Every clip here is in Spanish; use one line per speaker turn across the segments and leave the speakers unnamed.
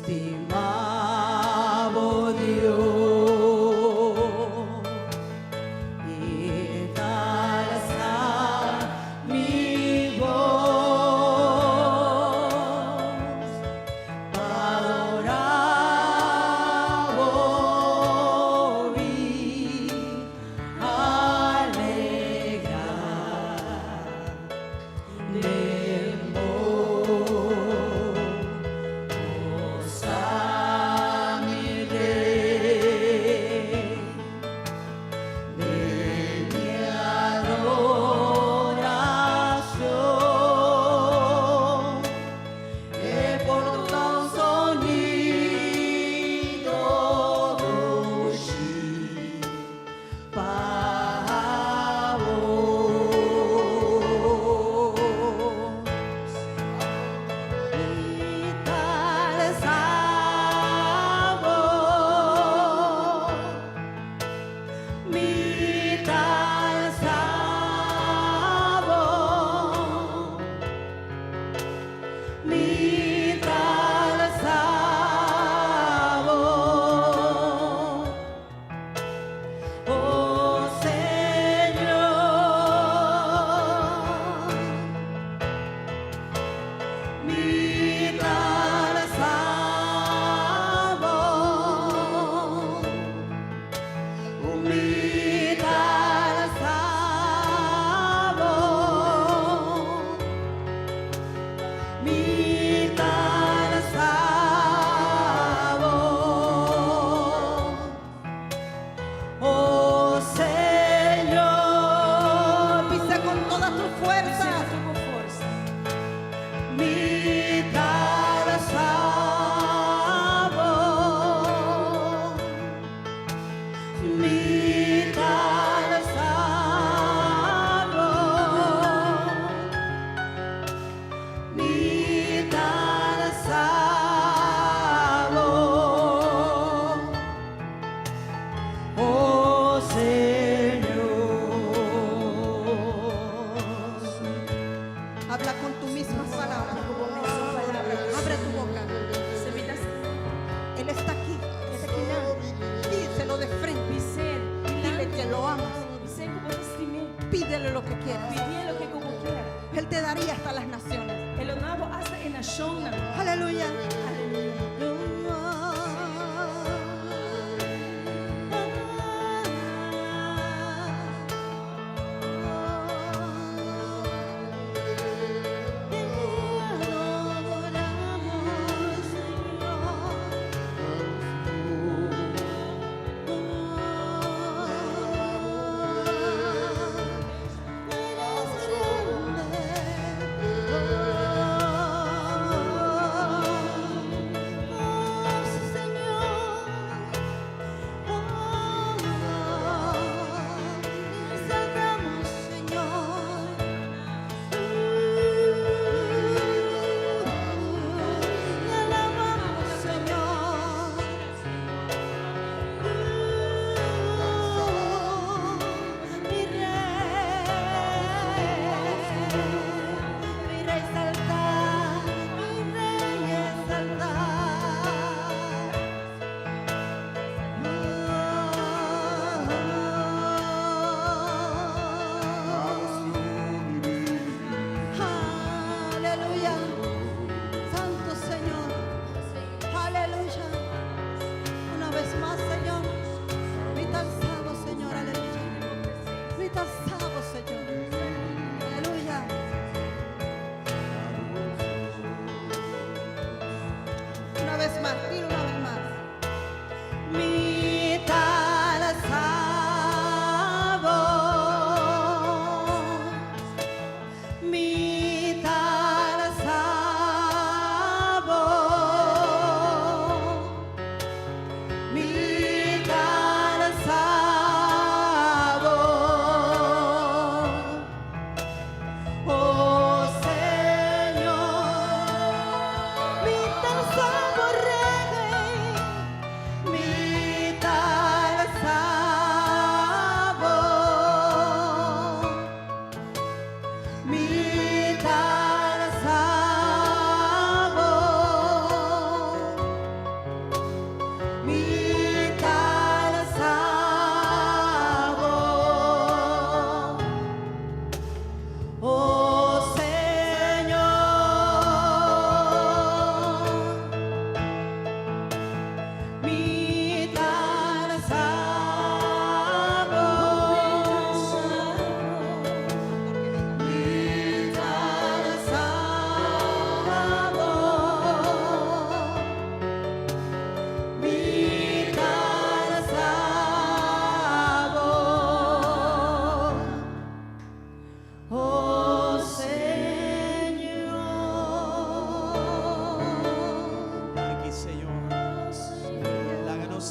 estimado Dios, y tal está mi voz para orar y alegrar de amor.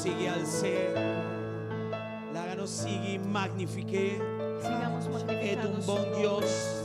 sigue al ser. Láganos sigue magnifique.
Sigamos
Es
magnificando
un
su
buen
nombre.
Dios.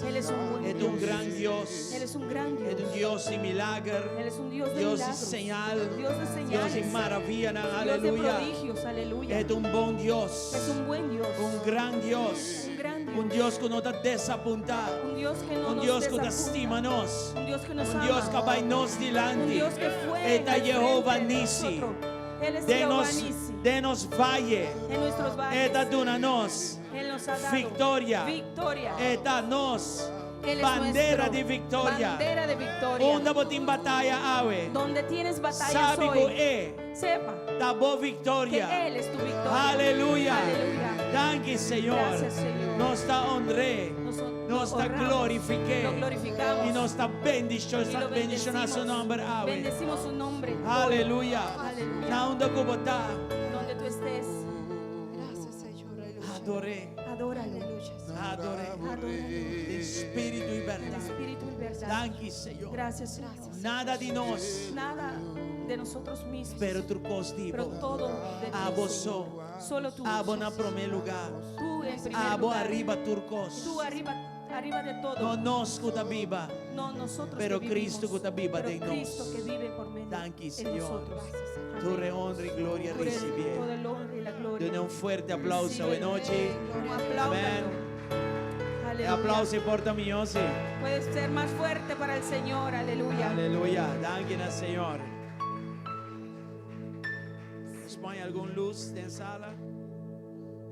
Él es un buen
Es
Dios.
un gran Dios.
Él es un gran
Es
Dios.
un Dios de milagro.
Él es un Dios de
Dios de
milagros.
señal.
Dios de
Dios de
señales.
maravilla.
Dios de
Aleluya.
prodigios. Aleluya.
Es un buen Dios.
Es un buen Dios.
Un gran Dios.
Un gran Dios.
Un Dios que no te desapunta.
Un Dios que no
Un
nos
Dios que te
desapunta.
estima nos.
Un Dios que nos
Un
ama.
Dios que va nos
Un
delante.
Dios que fue
Está
al
Jehová
frente de
Nisi.
nosotros. Él es Jehová
Denos,
Nisi.
denos valle.
En nuestros valles.
Eta dunanos.
Él nos ha dado
Victoria.
victoria.
Eta nos.
Él es
Bandera
nuestro
de victoria.
Bandera de victoria.
Onda botin batalla ave.
Donde tienes batallas
Sabe
hoy,
que
sepa
da bo
que
victoria.
Él es tu victoria.
Aleluya.
Aleluya.
Danke Señor.
Gracias, Señor.
Nos da honré. Nos da
honramos,
glorifique.
lo glorificamos
Y nos da
y lo
bendición a su nombre. Ave.
Bendecimos su nombre.
Aleluya.
Aleluya.
Na onda kubota.
Donde tú estés,
Gracias, Señor. Aleluya.
Adoré.
adóralo.
Adoré.
Adóralo.
De espíritu y
En
verdad.
espíritu y verdad.
Danke Señor.
Gracias, Señor.
Nada de nos.
Nada de nosotros mismos,
Pero tu costivo.
pero todo de ti.
Abosó.
Solo tú.
Abo na primer lugar.
Tú en primer
Abo
lugar.
arriba turcos.
Tú arriba de todo.
No nos kuta viva.
No nosotros
Pero
que vivimos,
Cristo que viva
pero
de nos.
Cristo que vive por medio
Danke,
en
Señor.
nosotros.
Tu honra y gloria
Por el,
recibir.
todo el honor y la gloria.
Done un fuerte aplauso hoy noche.
Apláudalo. Aleluya.
Aplauso y porta miosi.
Puedes ser más fuerte para el Señor. Aleluya.
Aleluya. Danke al Señor. Nos pone algún luz en sala.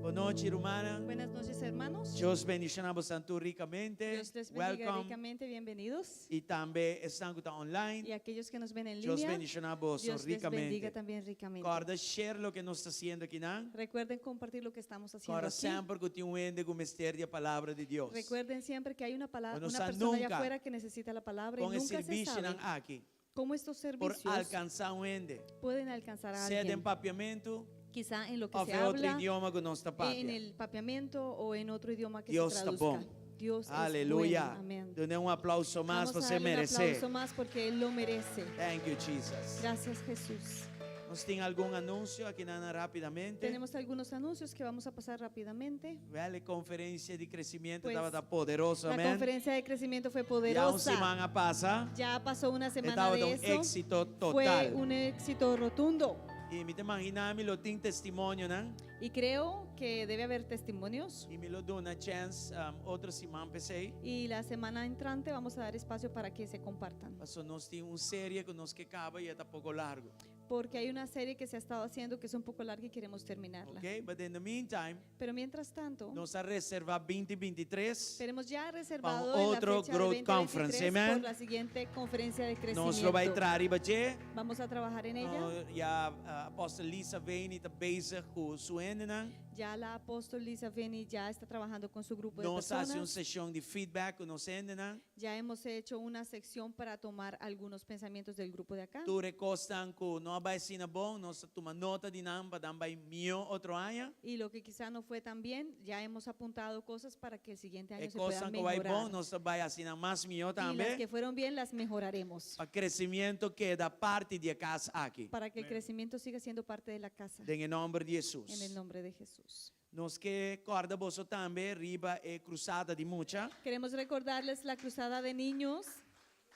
Buenas noches, hermana.
Buenas noches, hermanos.
Dios bendicionamos tanto ricamente.
Dios les bendiga
Welcome.
ricamente. Bienvenidos.
Y también están que están
Y
online.
aquellos que nos ven en
Dios
línea,
bendicionamos
Dios les bendiga
ricamente.
también ricamente.
Guarda, share lo que nos está haciendo aquí, ¿no?
Recuerden compartir lo que estamos haciendo
Guarda
aquí.
siempre que tiene un ende con misterio de palabra de Dios.
Recuerden siempre que hay una palabra,
Bueno,
una
sa
persona allá
nunca
afuera que necesita la palabra y
Con el
nunca se
servicio
sabe
aquí.
cómo estos
Por
servicios
alcanzar un ende.
pueden alcanzar a
Sea de
alguien.
empapiamiento
Quizá en lo que
o
se
de otro
habla,
idioma que no está
en
papia.
el papiamento o en otro idioma que
Dios
se
está
traduzca.
bom.
Dios
Aleluya.
es bueno. Amén.
Done un aplauso más,
Vamos a
você
darle un
merece.
aplauso más porque Él lo merece.
Thank you, Jesus.
Gracias, Jesús.
¿Nos tiene algún anuncio aquí, Nana, rápidamente?
Tenemos algunos anuncios que vamos a pasar rápidamente.
Vale, conferencia de crecimiento
Pues,
estaba tan poderosa,
La
amén.
conferencia de crecimiento fue
Ya una
poderosa.
semana pasa,
Ya pasó una semana
estaba de
de
un
eso.
éxito
Fue
total.
un éxito rotundo.
Y me te imaginas, me lo tiene testimonio, ¿no?
Y creo que debe haber testimonios.
Y me lo da una chance, otra semana empecé.
Y la semana entrante vamos a dar espacio para que se compartan.
Pasó, nos tiene una serie que nos que acaba y está poco largo.
Porque hay una serie que se ha estado haciendo que es un poco larga y queremos terminarla.
Okay, but in the meantime,
Pero mientras tanto,
nos ha reservado 2023.
tenemos ya reservado
Para
en la
otro
fecha de
Growth
2023
Conference, amen.
por la siguiente conferencia de
Nos lo va a
crecimiento.
entrar y bache.
Vamos a trabajar en ella.
Ja, apostel Lisa Veen está bezig com su enden.
Ya la apóstol Lisa Veni ya está trabajando con su grupo de
Nos hace una
personas.
sesión de feedback con nos enden.
Ya hemos hecho una sección para tomar algunos pensamientos del grupo de acá.
Tu recostan que no vai ser bom, nos toma nota de namba, dan vai mío otro año.
Y lo que quizá no fue tan bien, ya hemos apuntado cosas para que el siguiente año se
Recostan
pueda
que vai bom,
mejorar.
nos vai assinar mais mío
Y las
também.
que fueron bien las mejoraremos
Para crescimento que da parte de casa aqui.
para que el crecimiento siga siendo parte de la casa.
Em nome de
En el
Jesus.
nombre de Jesús.
Nos que corda você também, riba é cruzada de mucha.
Queremos recordarles la cruzada de niños.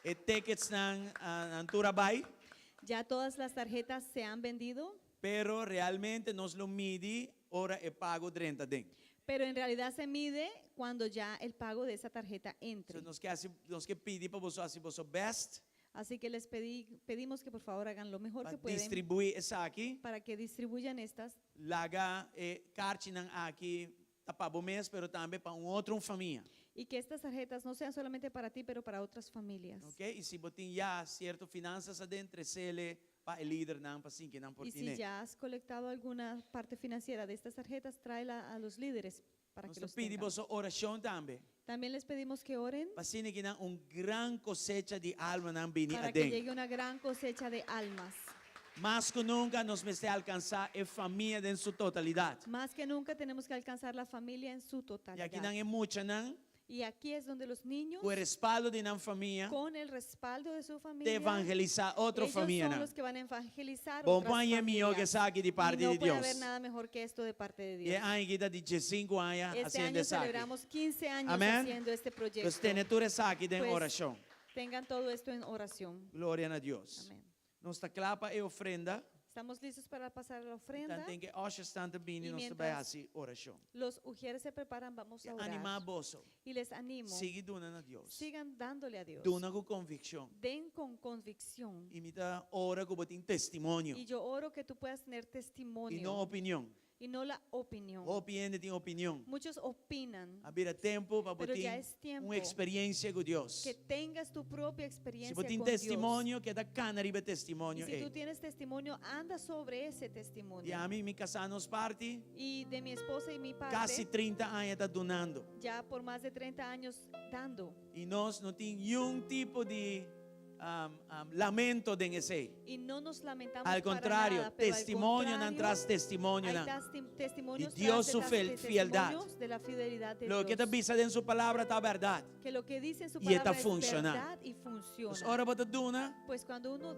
E tickets nan Anturabai.
Ya todas las tarjetas se han vendido,
Pero realmente nos lo mide, ora e pago 30 den.
pero en realidad se mide cuando ya el pago de esa tarjeta entre.
So, nos que pedir para você fazer você best,
Así que les pedimos que por favor hagan lo mejor
para
que pueden
distribuir essa aqui,
para que distribuyan estas
laga cartinan aqui para o mês, pero também para outra família,
y que estas tarjetas no sean solamente para ti, pero para otras familias.
ok? E se botin já certo finanças adentro, ele para o líder não, para assim que não por
Y
ti,
si ya has colectado alguna parte financiera de estas tarjetas, tráela a los líderes para que
Nos
los
pedir
tengan.
você oração também,
También les pedimos que oren
para assim que não gran cosecha de alma não vini
para que
adentro.
llegue una gran cosecha de almas.
Más que nunca nos mete alcançar a família em sua totalidade.
Más que nunca tenemos que alcanzar la familia en su
E aqui
totalidad.
não é muita, não.
Y aquí es donde los niños,
con el respaldo de una familia,
con el respaldo de su
de
familia,
evangelizar otra
ellos
familia.
son los que van a evangelizar
Bom
otras
pai é melhor que
familias.
essa aqui de
Y
parte
no
de
puede
Deus.
haber nada mejor que esto de parte de
E
Dios.
a gente de 15 anos
Este
fazendo
año
isso aqui.
celebramos 15 años
Amén.
haciendo este proyecto.
Nós temos tudo isso aqui em
Pues,
oração.
Tengan todo esto en oración.
Glória a Deus.
Amén.
Nós está clapa e ofrenda.
Estamos listos para pasar la ofrenda.
Então tem que hoje estar também
E
nós
mientras-
trabalhar assim oração.
Los ujieres se preparan, vamos a
Animar
orar.
bolso.
Y les animo,
Siga dando a Deus.
sigan dándole a Dios.
Dona com convicção.
Den con convicción.
E me dá ora com botin testemunho.
Y yo oro que tú puedas tener
E
testimonio
não opinião.
y no la opinión.
Opinião tem opinião.
Muchos opinan,
Haver tempo para
pero
botin
ya es tiempo
uma experiência com Deus.
que tengas tu propia
Se
experiencia
botin
con Dios.
testemunho, que dá cana riba
Y
testemunho.
si tú tienes testimonio, anda sobre ese testimonio.
E a mim me casamos parte.
Y de mi esposa y mi parte,
Casi 30 anos está donando.
ya por más de 30 años dando.
E nós não temos nenhum tipo de lamento de esse.
Y no nos lamentamos
Al
para
contrário,
nada, pero al
testemunho não
contrario,
traz testemunho.
hay
não.
testimonios
Y Dios
tras
su
de
fidelidad.
testimonios de la fidelidad de
Lo que está
Dios.
dizendo em sua palavra está verdade.
Que lo que dice en su
Y está
palabra es
funcionando.
verdad y funciona.
Mas ora bota duna,
Pues cuando uno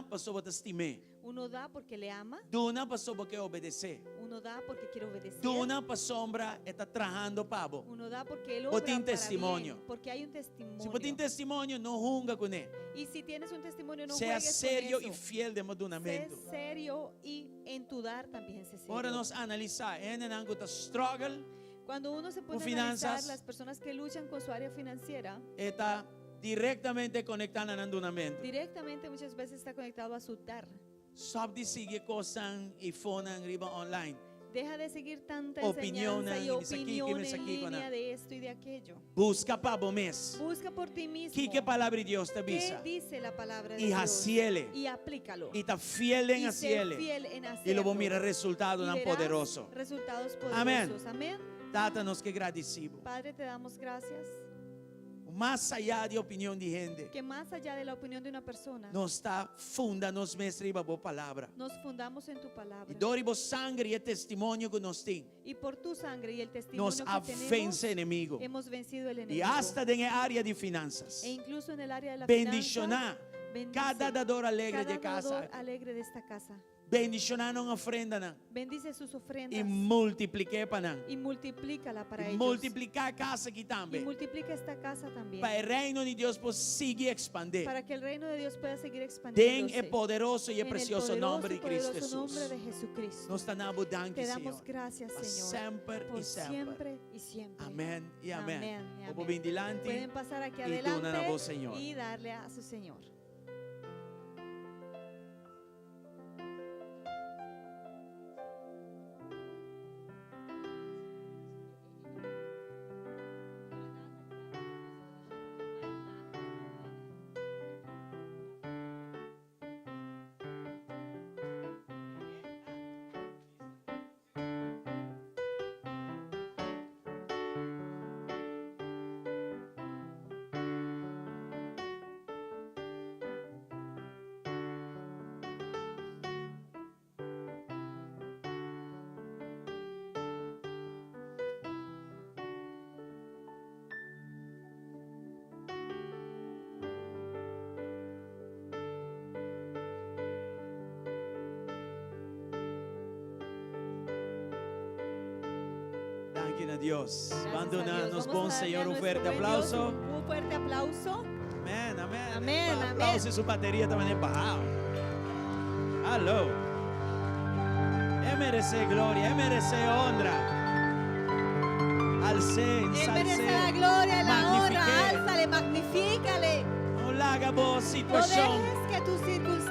pastor bota estimar.
uno da porque le ama,
Duna pastor porque obedecer.
uno da porque quiere obedecer,
Duna para sombra está trajando pavo.
uno da porque él
Botín
obra para
testimonio.
bien, porque hay un testimonio.
Se botin testemunho, não runga com ele.
Y si tienes un testimonio, no
Seja
juegues
sério
con
e
eso.
fiel de
Sé
modunamento.
serio y en tu dar también sé serio.
Ora nós analisar, não está struggle,
Cuando uno se
con
pone a analizar
finanzas,
las personas que luchan con su área financiera,
está diretamente conectado ao andamento.
directamente muchas veces está conectado a su dar.
Sabe de seguir coisas e fone riba online.
Deja de seguir tanta
Opinión,
enseñanza y
y me saqué, que
opinión
me
en
saqué,
línea
pana.
de esto y de aquello.
Busca pavo mes.
Busca por ti mismo.
Que a palavra de Deus te
¿Qué
avisa?
dice la palabra de
E
Dios?
haciele.
Y aplícalo.
E está fiel em
Y sé
haciele.
fiel en
E
hacerlo.
logo mira resultado
Y
não
verás
poderoso.
resultados
Amén.
poderosos. Amén.
Data-nos que agradecido.
Padre, te damos gracias.
Mais allá de opinião de gente,
Que más allá de la opinión de una persona,
nos está funda nos mestre riba boa palavra.
nos fundamos en tu
E
palabra.
doribo sangue e testemunho que nos tem.
Y por tu sangre y el testimonio
Nos
que tenemos,
avence inimigo.
hemos vencido el
E
enemigo.
hasta em área de finanças.
E incluso en el área de la
Bendicionar
finanza, bendice
cada dador alegre
cada
de casa.
dador alegre de esta casa.
Bendicionar uma ofrenda não.
Bendice sus ofrendas
E multiplique para não.
y multiplícala para
E
ellos.
multiplicar a casa aqui
Y
também.
multiplica esta casa también.
Para o reino de Deus possa seguir expandir.
Para que el reino de Dios pueda seguir
Den
expandiéndose.
el poderoso y el
En
precioso
poderoso
nombre
y
de Cristo
poderoso
Jesús.
nombre de Jesucristo.
Nos está abundante,
Te damos
Señor.
gracias,
Para
Señor.
siempre
Por
y siempre.
siempre y siempre.
Amén y amén.
Amén y
Como
amén.
bien delante.
Pueden pasar aquí
Y tú,
adelante
nana, vos, Señor.
y darle a su Señor.
Gracias a Dios.
Gracias a
Abandonarnos,
Dios.
bom
Vamos a darle a
Señor, un
nuestro
fuerte
buen Dios
aplauso.
Un fuerte aplauso.
Amén, amén.
Amén,
Un
amén.
aplauso y su batería también es bajado. Aló. Él merece gloria, Él merece honra. Alce,
Él merece la gloria, la honra. Álzale, magnifícale.
No la haga vos
No
situación.
dejes que tu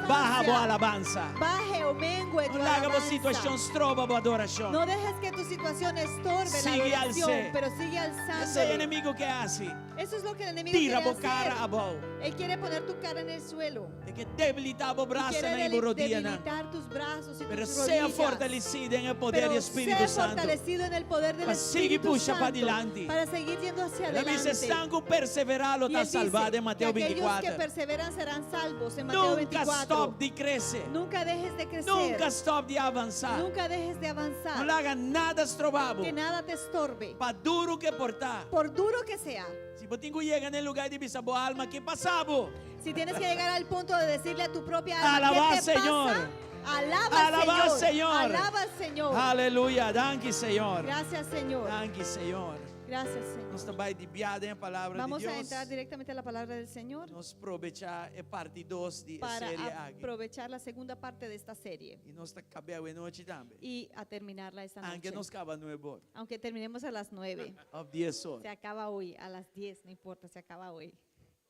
Baja vos
circunstancia
alabanza.
baje o mengue tu
No la haga vos
alabanza.
situación stroba vos adoración.
No dejes que tu situación estorbe
Sigue
la adoración,
alce.
pero sigue
Ese
alzando.
enemigo que hace,
Eso es lo que el enemigo
tira
quiere
vos cara a
hacer.
vos.
Él quiere poner tu cara en el suelo.
Es que debilita vos
Y
brazo
quiere
na ibo rodilla na.
debilitar tus brazos y
Pero
tus
sea
rodillas.
fortalecida en el poder
Pero
del Espíritu
sé
Santo.
fortalecido en el poder del
Para seguir
Espíritu
pushando para
Santo
adelante.
para seguir yendo hacia
La dice,
adelante.
están con perseverar, lo
Y
está
él dice
salvado en
que
Mateo
aquellos que
24.
perseveran serán salvos en Mateo
Nunca
24.
stop de crecer.
Nunca dejes de crecer.
Nunca stop de avançar.
Nunca dejes de
No
avanzar.
le haga nada estrovado.
Que nada te estorbe.
Para duro que portar.
Por duro que sea.
Si você llega en el lugar de bisabo alma, ¿qué pasaba?
Si tienes que llegar al punto de decirle a tu propia alma
Alaba
¿qué
al
te
Señor.
pasa? Alaba
Alaba al
al
Señor.
Señor. Alaba al Señor.
Aleluia. Danke, Senhor.
Gracias, Señor.
Danke, Senhor.
Gracias, Señor.
Nós estamos desviados em palavra de
Vamos a
Deus.
entrar directamente a la palabra del Señor
Nós aproveitar a parte 2 de
para
série aqui.
aprovechar la segunda parte de esta serie
E nós estamos acabando a noite também.
y a terminarla esta
Aunque
noche.
nós acabamos no bom.
Aunque terminemos a las 9.
Of 10 horas.
Se acaba hoy, a las 10, no importa, se acaba hoy.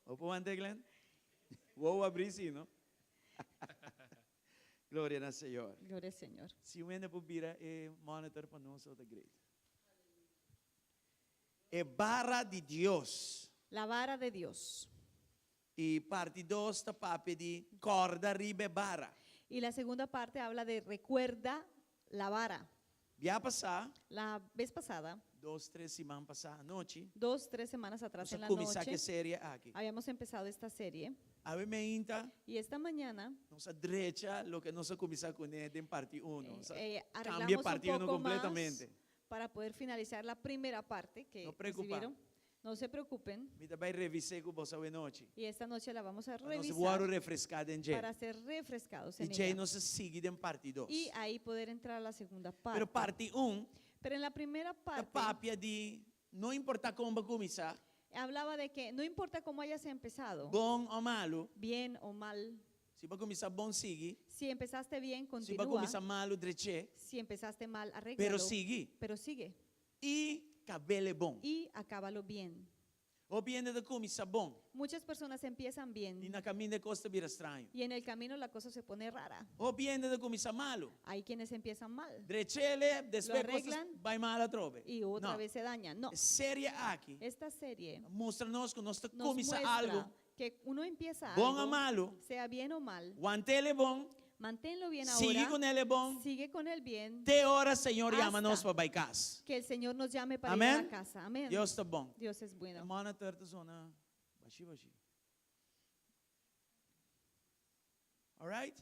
Opo ante Glenn? Vou abrir sim, não? Glória ao Senhor.
Gloria al Señor.
Se o ende bira é monitor para nós da igreja. É barra de Deus.
La vara de Dios.
E parte 2 está papo de corda ribe barra.
Y la segunda parte habla de recuerda la vara.
Já passar,
La vez pasada,
2, 3 semanas passar a noite,
2, 3 semanas atrás en
nós
la
começar
noche,
que série aqui.
habíamos empezado esta serie.
A menta,
Y esta mañana
nossa direita, lo que nós começar com ele em parte 1. Cambia
arreglamos
parte 1
un poco más
completamente.
para poder finalizar la primera parte que
No preocupa.
recibieron. No se preocupen.
Me vai revisar com você hoje noite.
Y esta noche la vamos a
Nós
revisar
vamos refrescar em
para
Jay.
ser refrescados
E
en
Jay
ella.
nós sigue em parte 2.
Y ahí poder entrar a la segunda parte.
Pero parte 1
Pero en la primera
é
parte
papia de não importa como começar,
hablaba de que no importa cómo hayas empezado,
bom ou malo,
bien o mal,
se vai começar bom, sigue.
si empezaste bien,
Se vai
continúa.
começar malo, direche.
Si empezaste mal, arréglalo.
Pero sigue.
Pero sigue.
E cabelo é bom.
Y acábalo bien.
Ou bem de começar bom.
Muchas personas empiezan
E
bien
na caminho de costa vira estranho.
y en el camino la cosa se pone rara.
Ou bem de começar malo.
Hay quienes empiezan mal
Drechele, después
Lo
cosas
arreglan
vai mal a trove.
y otra
No,
vez se dañan. No,
série aqui
esta serie
mostra-nos que nós
nos
começa
muestra
algo
que uno empieza
bom ou
algo,
malo,
sea bien o mal,
o antele é bom,
manténlo bien
sigue
ahora,
com ele é bom,
sigue con el bien,
te hora Senhor
Hasta
chama-nos para vai casa.
que el Señor nos llame para ir
Amén.
a la casa. Amén.
Deus está bom.
Dios es bueno.
Monitor da zona baixi. Alright?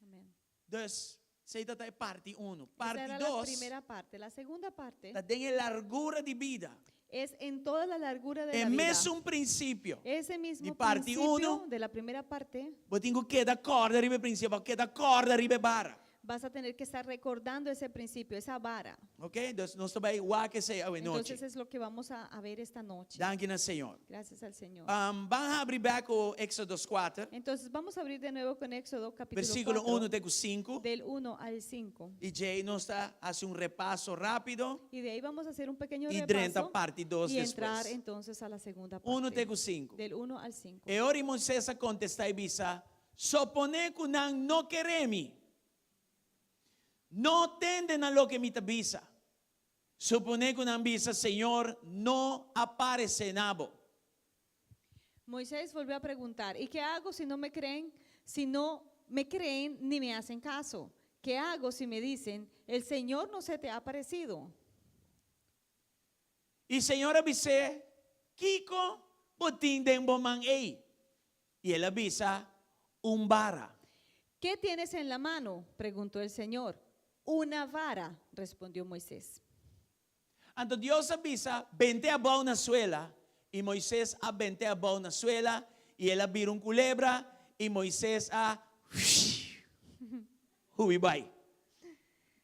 Amén.
Dus, sei da parte 1.
Esa
Parte
era la
2,
primera parte. La segunda parte
da tem largura de vida.
es en toda la largura de
É
la vida.
mesmo princípio.
Ese mismo
de parte
principio
uno,
de la primera parte
Vou ter que dar corda ribe princípio, que dar corda ribe barra.
vas a tener que estar recordando ese principio, esa vara.
Ok? Dus nós também o que sei a noite.
Entonces es lo que vamos a ver esta noche.
Danke na Senhor.
Gracias al Señor.
Vamos abrir back o Éxodo 4,
Entonces vamos a abrir de nuevo con Éxodo capítulo
versículo
4,
1 até 5.
del 1 al 5.
E Jay nos está hace repasso rápido
Y de ahí vamos a hacer un pequeño
e 30
repaso
parte 2
y entrar
depois.
entonces a la segunda
1
parte.
até 5.
Del 1 al 5.
E ora Moisés a contestar e bisa, supone que não queremi. Não tendem a lo que me avisa. Supone que não bisa, Senhor, não aparece nabo.
Moisés volvió a preguntar, ¿y qué hago si no me creen? Si no me creen ni me hacen caso. ¿Qué hago si me dicen, el Señor no se te ha aparecido?
E Senhor avise, Kiko, botin den boman ei. E ele avisa, vara.
¿Qué tienes en la mano? Preguntó el Señor. Una vara, respondió Moisés.
Então Deus avisa, vente a boa na suela. E Moisés a vente a boa na suela. E ele vira culebra. E Moisés a... Hubi vai.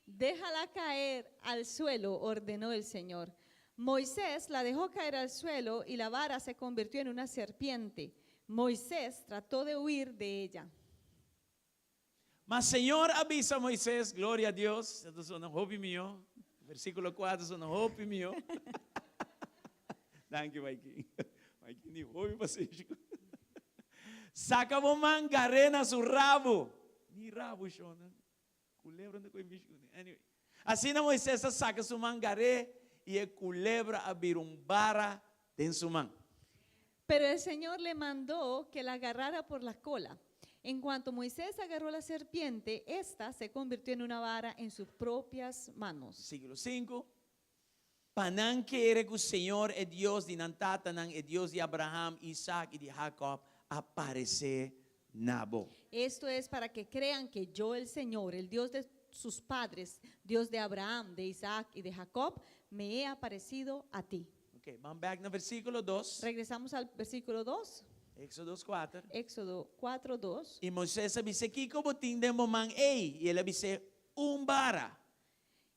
Déjala caer al suelo, ordenó el Señor. Moisés la dejó caer al suelo y la vara se convirtió en una serpiente. Moisés trató de huir de ella.
Mas Senhor avisa a Moisés, glória a Deus. Isso é um hope meu. Versículo 4, isso é um hope meu. Danke, Mike. Mike, nem hope você. Saca o mangaré na seu rabo. Ni rabo, Shona. Culebra não coi bicho. Anyway. Assim Moisés saca seu mangaré e a culebra abrir vara dentro sua mão.
Pero el Señor le mandó que la agarrara por la cola. En cuanto Moisés agarró la serpiente, esta se convirtió en una vara en sus propias manos.
Versículo 5. Panan querer que o Senhor é Deus de Nantatanan, é Deus de Abraham, Isaac e de Jacob, aparecer nabo.
Esto es para que crean que yo, el Señor, el Dios de sus padres, Dios de Abraham, de Isaac y de Jacob, me he aparecido a ti.
Ok, vamos back no versículo 2.
Regresamos al versículo 2,
Éxodo 4.
Éxodo 4, 2.
E Moisés disse: "Que como tem de mamãe ei?" E ele disse: vara."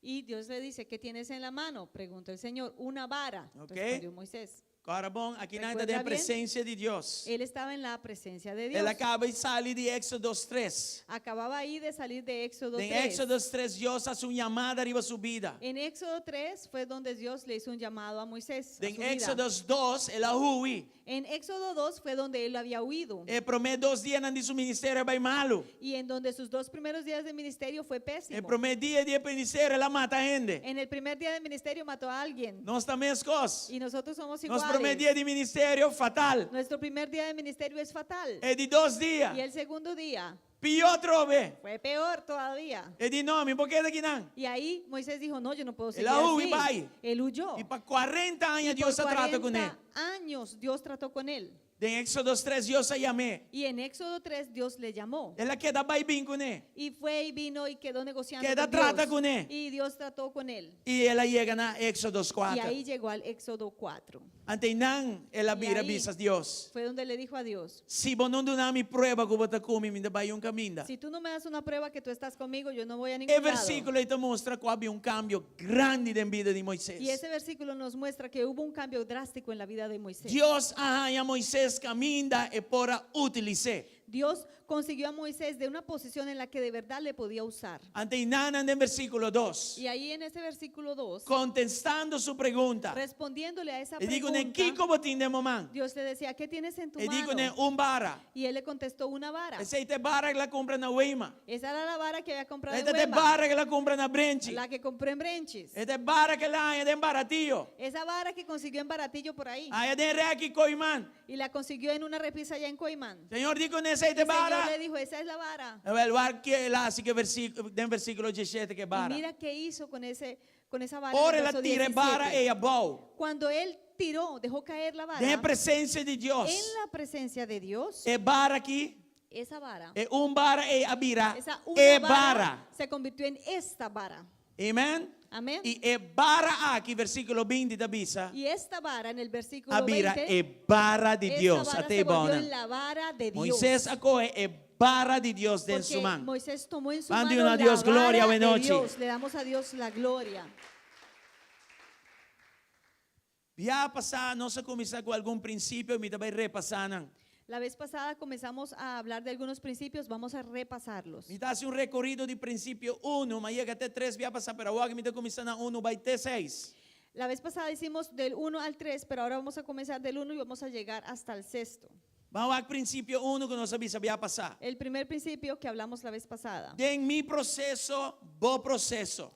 Y Dios le dice, ¿qué tienes en la mano? Preguntó el Señor, una vara,
Ok.
respondió Moisés.
Agora, bom, aqui nós
Recuerda
está a
bien?
presença de Deus.
Él estaba en la presencia de Dios.
Ele acaba de sair de Éxodo 3.
Acababa ahí de salir de Éxodo
Em
3.
Éxodo 3, Deus faz uma chamada arriba sua vida.
En Éxodo 3 fue donde Dios le hizo un llamado a Moisés. a
Em
su vida.
Éxodo 2, ele hui.
En Éxodo 2 fue donde él había huido.
E promete 2 dias de seu ministério vai malo.
Y en donde sus 2 primeros días de ministerio fue
E
pésimo.
promete dia de ministério, ela mata gente.
En el primer día de ministerio mató a alguien.
Nós também as coisas.
Y nosotros somos
Nós
iguales.
promete dia de ministério fatal.
Nuestro primer día de ministerio es fatal.
É de 2 dias.
Y el segundo día
Pior trove.
fue peor todavía.
É de nome, por que daqui não?
Y ahí Moisés dijo, no, yo no puedo seguir
Él huye,
así.
bye.
Él huyó.
E para 40
Y
anos
por
Deus trata com
40
ele.
años Dios trató con él.
Em Éxodo 3, Deus a chamou.
Y en Éxodo 3 Dios le llamó.
Ela queda bem com ele.
Y fue y vino y quedó negociando
Queda
con
trata
Dios.
con él.
Y Dios trató con él.
E ela chega na Éxodo
Y
4.
ahí llegó al Éxodo 4.
Ante não, ela
Y
vira
ahí
bisas Deus.
fue donde le dijo a Dios,
Se você não dá me prova que você come, me vai um caminho.
si tú no me das una prueba que tú estás conmigo, yo no voy a
E
ningún lado.
versículo aí te mostra que havia cambio grande na vida de Moisés.
Y ese versículo nos muestra que hubo un cambio drástico en la vida de Moisés.
Deus a Moisés caminha e para utilizar.
Dios consiguió a Moisés de una posición en la que de verdad le podía usar.
Ante nada en versículo 2.
Y ahí en ese versículo 2,
Contestando su pregunta.
respondiendo a esa
E digo,
pregunta,
que como tem mamãe?
Dios le decía, ¿qué tienes en tu
E digo,
mano?
vara.
Y él le contestó, una vara.
Esse te vara que la compra na Weima.
Esa era la vara que había comprado en
Esta te
Wema,
vara que la compra na Brenchi.
la que compró en Brenchis.
Esta vara que la hay de baratillo.
Esa vara que consiguió en Baratillo por ahí.
Hay de Reaki Coimán.
Y la consiguió en una repisa allá en Coimán.
Señor, digo, ese
El
te
Señor
vara.
le dijo, esa es la vara.
El bar que la así que versículo 17 que
Y
vara.
mira qué hizo con esa vara. en
Ora
el
la
verso
tira
17.
vara e a bow.
Cuando él tiró, dejó caer la vara
De presencia de Dios.
en la presencia de Dios,
E vara aqui.
esa vara,
E vara e a bira.
esa
E
una
vara.
vara se convirtió en esta vara.
Amém?
Amén.
E vara aqui, versículo 20 da bisa.
Y esta vara en el versículo
A vira
20,
e vara de
esta
Deus.
vara
Até
se volvió
bona.
en la vara de Dios.
Moisés acoge e vara de Deus dentro
Porque
su mano.
Moisés tomó en su
Mande
mano
a
la
Dios gloria,
vara
buena
de
noche.
Dios. Le damos a Dios la gloria.
Já passar, nós começar com algum princípio, me também repassando.
La vez pasada comenzamos a hablar de algunos principios, vamos a repasarlos.
Me dá um recorrido de princípio 1, mas chega até 3, vai passar para agora, me está começando a 1, vai até 6.
La vez pasada hicimos del 1 al 3, pero ahora vamos a comenzar del 1 y vamos a llegar hasta el 6.
Vamos ao princípio 1 que nós sabia passar.
El primer principio que hablamos la vez pasada.
Em mi processo, bom processo.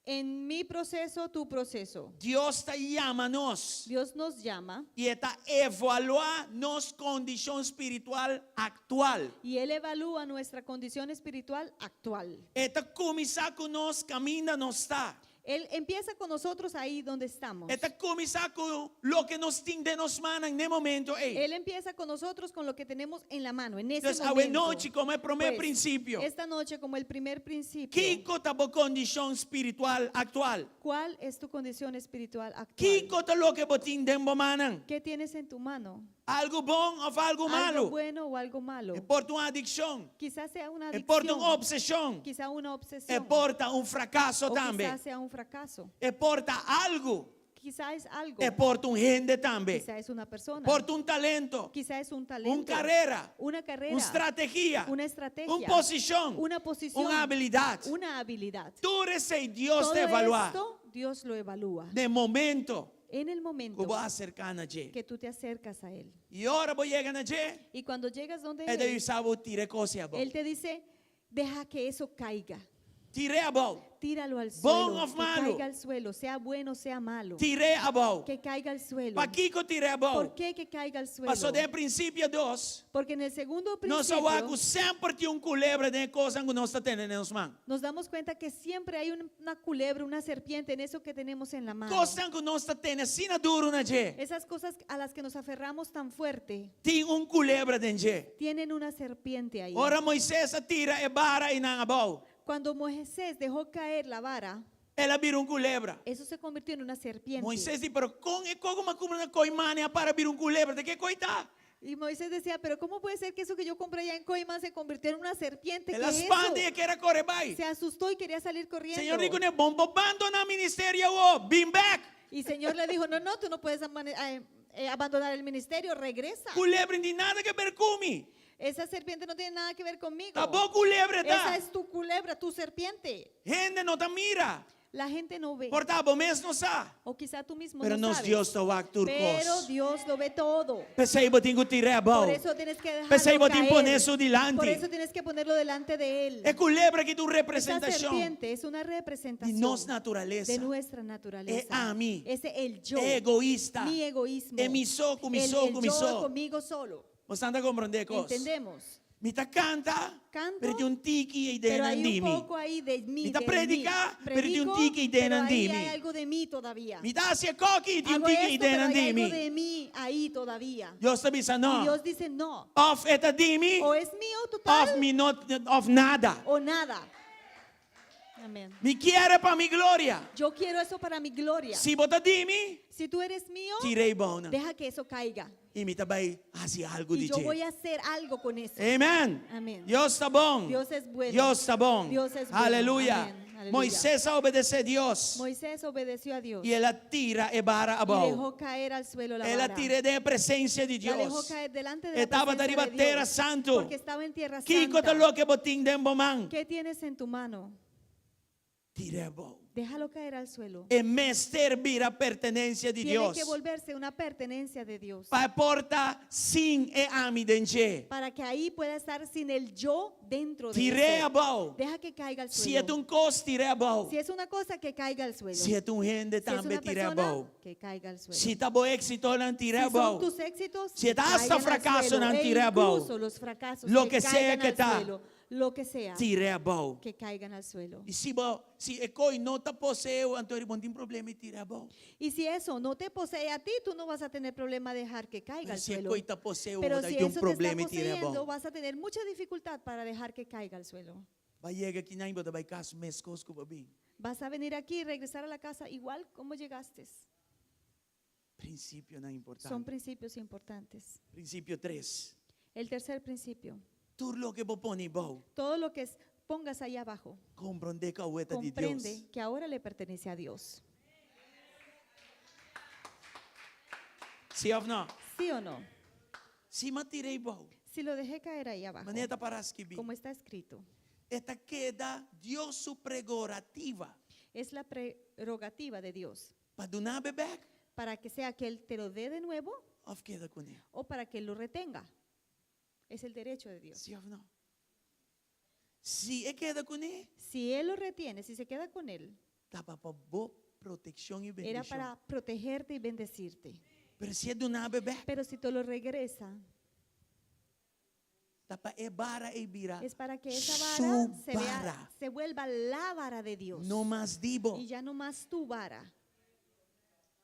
En mi proceso, tu proceso.
Deus te chama-nos
Dios nos llama
e está evaluar nossa condição espiritual atual.
y Él evalúa nuestra condición espiritual actual.
Está começar com nós, caminha não está.
Él empieza con nosotros ahí donde estamos.
Está começar com o que nos tem de nos manos no momento.
Él empieza con nosotros con lo que tenemos en la mano, en ese
Então, a
momento.
noite, como é o primeiro
Pues,
princípio,
esta noche, como el primer principio,
que está a condição espiritual atual?
¿cuál es tu condición espiritual
Que
actual?
está o que você tem de manos?
¿Qué tienes en tu mano?
Algo bom ou algo
¿Algo
malo?
bueno o algo malo?
É por uma adicção,
Quizás sea una
é por
adicción,
uma obsessão,
quizá una
é
obsesión,
por fracasso
o
também,
quizás sea un fracaso,
é por algo,
quizá es algo,
é por gente também,
quizá es una persona,
por talento,
quizá es un talento,
carreira,
una carrera,
uma estratégia,
una estrategia,
posição,
una posición,
uma habilidade.
una habilidad.
Tudo isso Deus
Todo
te evalua.
esto Dios lo evalúa
De momento,
en el
que
momento
vou acercar a Ele.
que tú te acercas a Él.
E ora vou chegar a Ele.
Y cuando llegas donde
É de
Él,
saber tirar coisa boa.
Él te dice, deja que eso caiga.
Tiré abajo.
Tíralo al
Bom
suelo.
of
Que
malo.
caiga al suelo. Sea bueno, sea malo.
Tiré abajo.
Que caiga al suelo.
Paquico tiré abajo.
¿Por qué que caiga al suelo?
Pasó de princípio 2.
Porque en el segundo
Nós
principio
só sempre tinha culebra de coisa que nós está tendo nas mãos.
nos damos cuenta que siempre hay una culebra, una serpiente en eso que tenemos en la mano.
Coisa que nós está tendo assim na duro na je.
Esas cosas a las que nos aferramos tan fuerte
Tem culebra dentro je.
tienen una serpiente ahí.
Ora Moisés tira e bara e não abajo.
Cuando Moisés dejó caer la vara,
Ela vira culebra.
eso se convirtió en una serpiente.
Moisés disse, pero como uma cubra coimane para vir culebra? De que coita?
Y Moisés decía, pero ¿cómo puede ser que eso que yo compré allá en Coimán se convirtió en una serpiente? ¿Qué
Ela
es
expande
eso?
e quer correr vai.
Se asustó y quería salir corriendo.
Senhor digo, né, bom, abandona o ministério, bim back.
Y Señor le dijo, no, tú no puedes abandonar el ministerio, regresa.
Culebra de nada que ver comigo.
Esa serpiente no tiene nada que ver conmigo.
Tá bom, culebra
Esa
tá.
es tu culebra, tu serpiente.
Gente não tá mira.
La gente no ve.
Por tá bom, mas não sabe.
O quizá tú mismo
Pero
no
nos
sabes.
Dios está actuando
Pero
cosas.
Dios lo ve todo.
Pensei, eu tenho que tirar a
Por
bola.
eso tienes que
Pensei,
dejarlo
eu tenho que
caer.
poner isso
Por eso
delante.
tienes que ponerlo delante de él.
É culebra que tu
Esa
representação
serpiente es una
de
representación
nossa natureza.
de nuestra naturaleza.
Es a mí.
Ese el yo.
É egoísta.
Mi egoísmo.
É mi soco, mi
el
soco, mi
yo
soco.
conmigo solo.
Você anda compreendendo coisas?
¿Entendemos?
Mita canta,
Canto,
pero tem tique e
Pero hay un
denandimi.
poco ahí de mí.
Mita
de
predica,
mí.
pero de un
Predico,
tique y de
pero ahí
nandimi.
hay algo de mí todavía.
Mita se coque e tem
Hago
tique e
esto, pero hay algo
denandimi.
de mí ahí todavía.
Deus está dizendo,
Y
não.
Dios dice no.
Of etadimi,
O es mío total
of me not, of nada.
o nada. Amén.
Me quer para mi glória.
Yo quiero eso para mi gloria.
Se botadimi,
Si tú eres mío,
tirei bona.
deja que eso caiga.
E me também fazer algo
Y
de
yo voy
je.
a hacer algo con eso.
Amém.
Amém.
Deus está bom.
Dios es bueno.
Deus está bom.
Dios es bueno.
Aleluia.
Amén. Aleluya.
Moisés obedeceu a Deus.
Moisés obedeció a Dios
E ela tira e bara
y
abaixo.
dejó caer al suelo la
Ela
vara.
tira da presença de
La dejó
Deus.
caer delante de la
Estava
presencia
da
de
terra
Dios,
santo.
porque estaba en tierra
Kiko
santa.
te lo que botin dembo man.
¿Qué tienes en tu mano?
Tira abaixo.
Déjalo caer al suelo.
E mester vira pertenência de
Tiene
Deus.
que volverse una pertenencia de Dios.
Para porta sim e ami dentro.
Para que ahí pueda estar sin el yo dentro de
Tire
ese.
abaixo.
Deja que caiga al
Se é
suelo.
cos, tire abaixo.
Si es una cosa, que caiga al suelo.
Se é rende,
Si es
também
una
tire
persona,
abaixo.
que caiga al suelo.
Se tá bom éxito, não tire
Si son
abaixo.
tus éxitos,
Si está hasta
caigan al
fracaso,
suelo.
no
E
tire abajo.
incluso los fracasos
Lo
que
que sea
caigan
que
al
está.
suelo, lo que sea,
Tire abaixo.
que caigan al suelo.
E se é coi não tá poseu, então não tem problema, tire abaixo.
Y si eso no te posee a ti, tú no vas a tener problema de dejar que caiga al
Mas se é
suelo.
coi tá poseu,
Pero
daí
si
tem
eso te
problema
está
e tire
poseyendo,
abaixo.
vas a tener mucha dificultad para dejar que caiga al suelo.
Vai chegar aqui na embora, vai caso mescos com bem.
Vas a venir aquí y regresar a la casa igual como llegaste.
Princípio não é
Son
importante.
principios importantes.
Princípio 3.
El tercer principio.
Tudo lo que vou pôr bom,
Todo lo que pongas ahí abajo,
compreender que a ueta de Deus.
comprende que ahora le pertenece a Dios.
Sim ou não?
¿Sí o no?
Se me tirei bom,
Si lo dejé caer ahí abajo,
maneta para escrever.
como está escrito,
Esta queda Deus su prerrogativa
es la prerrogativa de Dios
para donar bebê
para que sea que Él te lo dé de nuevo
ou queda com ele.
o para que Él lo retenga. Es el derecho de Dios.
Sim ou não? Se queda com ele,
Si Él lo retiene, si se queda con Él,
estava para boa proteção e
era
bendição.
para protegerte y bendecirte.
Mas se donar bebê,
Pero si te lo regresa,
está para ebara e vira.
es para que esa
Su
vara
vara.
se vuelva la vara de Dios.
Não mais dibo.
Y ya no más tu vara.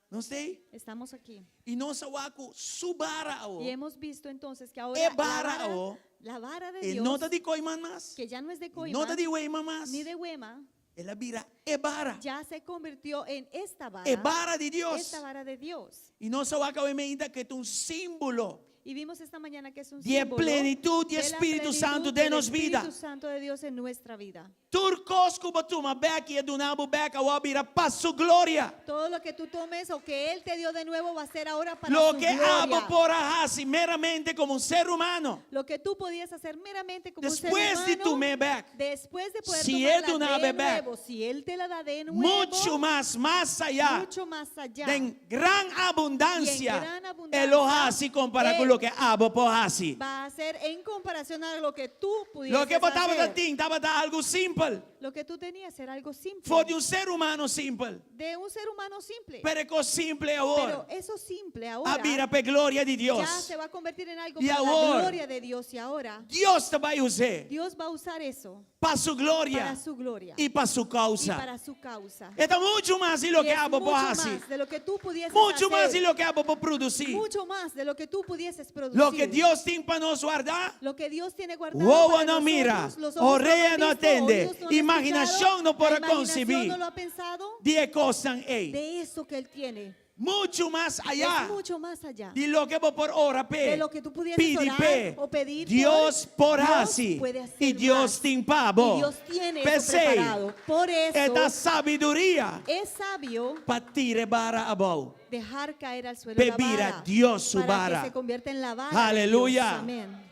Não sei?
Estamos aquí.
E não só aku subara o.
Y hemos visto entonces que ahora
E vara o.
la vara de
E
Dios,
não tá de coiman mais.
que ya no es de
Não
Coima
tá de weiman mais.
ni de Huema,
Ela vira ebara.
ya se convirtió en esta vara,
Ebara de Deus.
esta vara de Dios.
E não só aku ainda que é um símbolo
Y vimos esta mañana que es un
de
símbolo
plenitud de
la
Espírito
plenitud
Santo
del
de nos vida.
Espíritu Santo de Dios en nuestra vida.
Turcos que batuma beck e donabo beck a vira para su glória.
Todo lo que tú tomes o que Él te dio de nuevo va a ser ahora para
Lo
su
que
gloria.
abo por ahasi meramente como un ser humano.
Lo que tú podías hacer meramente como un
Después
ser
de
humano,
tu me back.
después de poder
Si Él
tomarla
donaba
de
back,
nuevo, si Él te la da de nuevo,
Mucho más allá.
mucho más allá,
En gran
Y en
abundancia.
gran abundancia,
El hasi compara con
Él
lo que abo por hasi.
va a hacer en comparación a lo que tú pudieras
Lo que botaba
hacer.
de ti, estaba de algo simple.
Lo que tú tenías era algo simple.
Foi de ser humano simple.
De un ser humano simple.
Pero é simple
Pero
agora.
eso simple ahora
A vira para glória de
ya
Deus.
se va a convertir en algo
Y
para la
ahora,
gloria de Dios. Y ahora
Deus te vai usar
Dios va a usar eso
para sua glória
para su gloria
e para sua
y
causa.
para su causa.
Então, muito mais de lo
Y
que
es
abo
mucho
por
más
fazer.
de lo que tú pudieses
Muito mais de
hacer.
lo que abo por produzir.
Mucho más de lo que tú pudieses producir.
Lo que Deus tem para nos guardar.
Lo que Dios tiene guardado
Uou,
para
não
nosotros,
mira,
los ojos no lo
orelha
han
não
visto,
atende,
oídos no lo han
imaginação
escuchado,
não pode
la imaginación
concebir.
no lo ha pensado
De cosas ei.
de eso que Él tiene.
Muito mais allá
Es mucho más allá
de lo que vou por ora
de
pé.
lo que tú pudieses
Pedir
orar
pé.
o pedir.
Deus por
Dios
assim.
puede hacer
E Deus
más.
tem pavo.
Y Dios tiene eso
Pensei,
preparado. Por eso
é da sabedoria
es sabio
para tirar para a boa.
dejar caer al suelo
Pedir
la
a
vara
Dios su
para
vara.
que se convierta en la vara.
Aleluya.
de Dios. Amén.